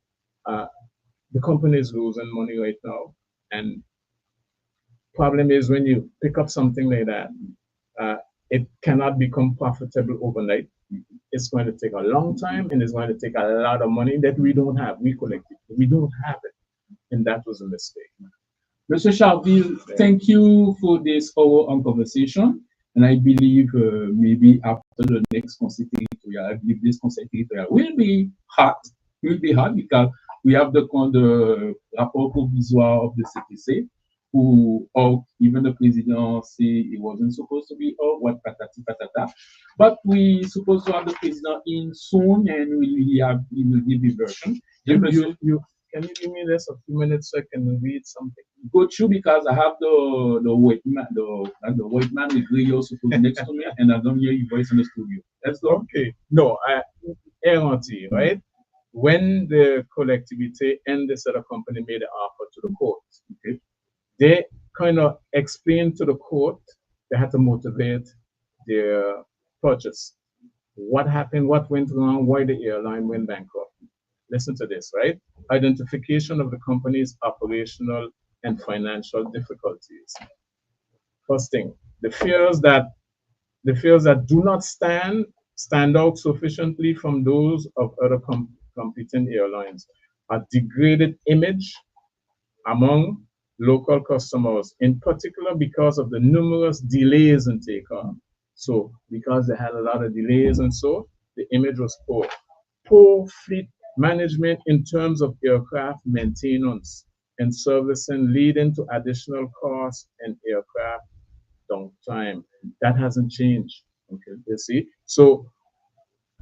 C: the company is losing money right now. And problem is when you pick up something like that, it cannot become profitable overnight. It's going to take a long time, and it's going to take a lot of money that we don't have. We collectively, we don't have it. And that was a mistake.
B: Mr. Charville, thank you for this hour on conversation. And I believe maybe after the next Conseil territorial, I believe this Conseil territorial will be hot. Because we have the rapport provisoire of the CTC, or even the president say it wasn't supposed to be, or what patati patata. But we supposed to have the president in soon, and we will give the version.
C: Can you give me this a few minutes so I can read something?
B: Go through, because I have the white man, the white man with radio supposed next to me, and I don't hear your voice in the studio. Let's go.
C: Okay. No, right? When the collectivity and the seller company made an offer to the court, they kind of explained to the court they had to motivate their purchase. What happened? What went wrong? Why the airline went bankrupt? Listen to this, right? Identification of the company's operational and financial difficulties. First thing, the fears that the fares that do not stand out sufficiently from those of other competing airlines. A degraded image among local customers, in particular because of the numerous delays in takeoff. So because they had a lot of delays and so, the image was poor. Poor fleet management in terms of aircraft maintenance and servicing, leading to additional costs and aircraft downtime. That hasn't changed, okay, you see? So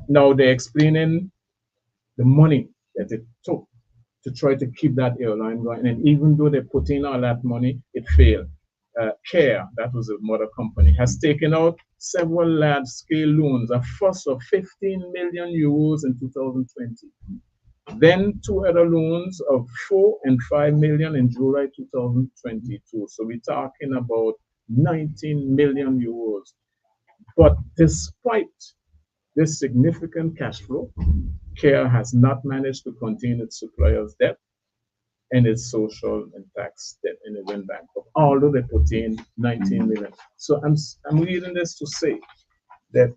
C: now they're explaining the money that it took to try to keep that airline going. And even though they put in all that money, it failed. CARE, that was the mother company, has taken out several large-scale loans, a first of 15 million euros in 2020. Then 2 other loans of 4 and 5 million in July 2022. So we're talking about 19 million euros. But despite this significant cash flow, CARE has not managed to contain its suppliers' debt and its social and tax debt, and it went bankrupt, although they put in 19 million. So I'm reading this to say that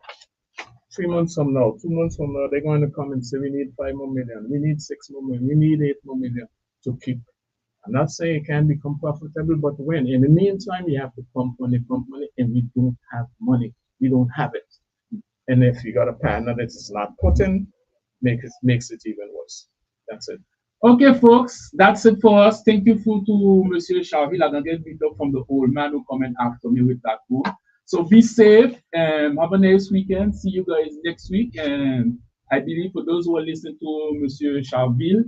C: 3 months from now, 2 months from now, they're going to come and say, we need 5 more million, we need 6 more million, we need 8 more million to keep. I'm not saying it can become profitable, but when? In the meantime, you have to pump money, and we don't have money. We don't have it. And if you got a partner that is not putting, makes it even worse. That's it.
B: Okay, folks, that's it for us. Thank you to Monsieur Charville. I'm going to get beat up from the old man who come in after me with that book. So be safe and have a nice weekend. See you guys next week. And I believe for those who are listening to Monsieur Charville,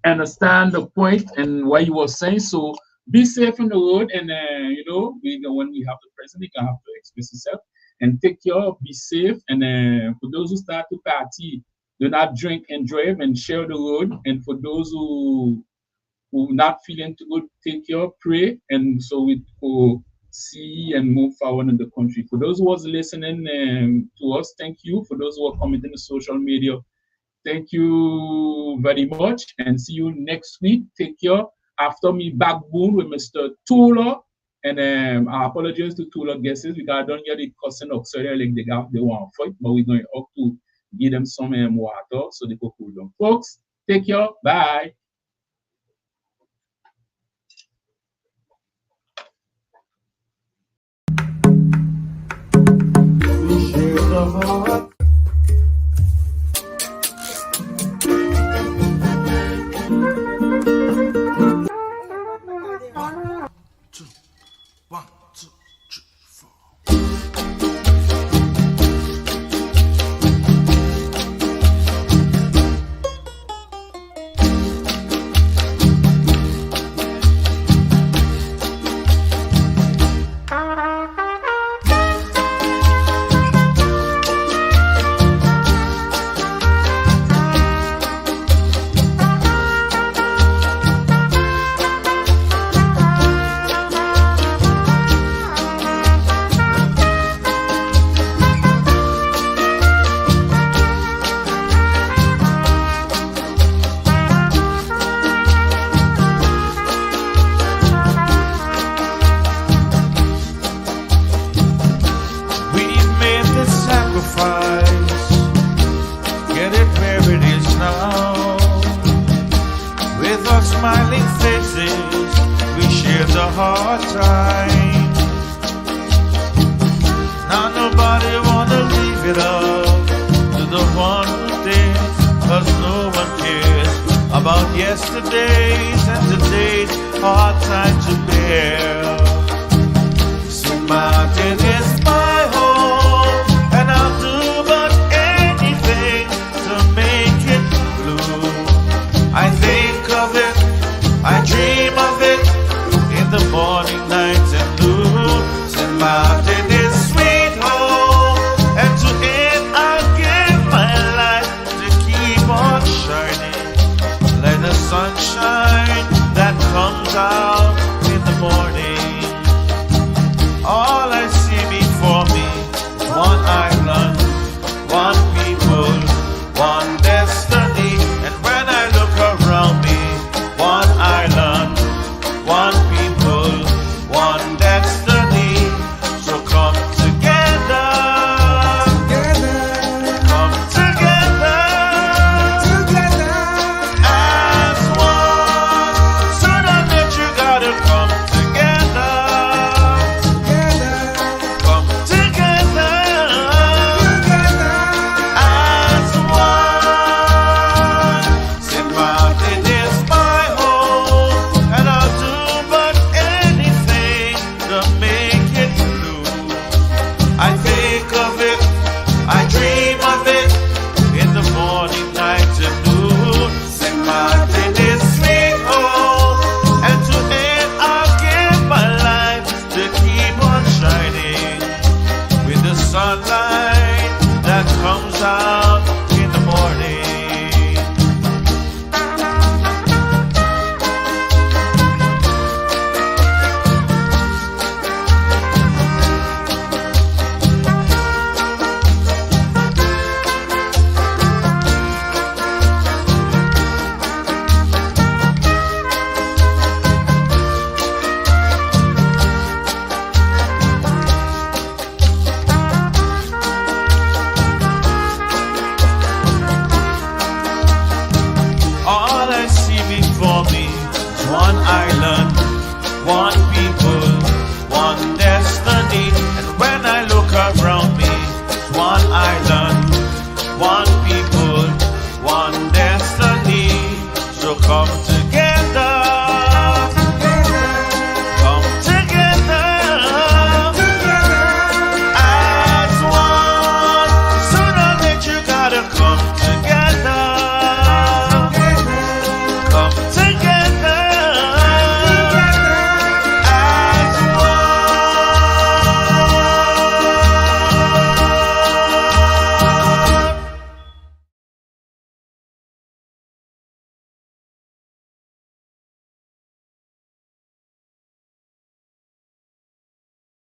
B: understand the point and what he was saying. So be safe on the road. And, you know, when we have the president, we can have to express yourself. And take care, be safe. And for those who start to party, do not drink and drive and share the road. And for those who not feeling too good, take care, pray. And so we go see and move forward in the country. For those who was listening to us, thank you. For those who are commenting on social media, thank you very much. And see you next week. Take care. After me, backbone with Mr. Tula. And I apologize to Tula guests because I don't get it cussing outside like they want to fight, but we're going up to give them some water so they can cool down. Folks, take care. Bye.
D: Yesterday's and today's hard time to bear. So mountain is my home, and I'll do but anything to make it blue. I think of it, I dream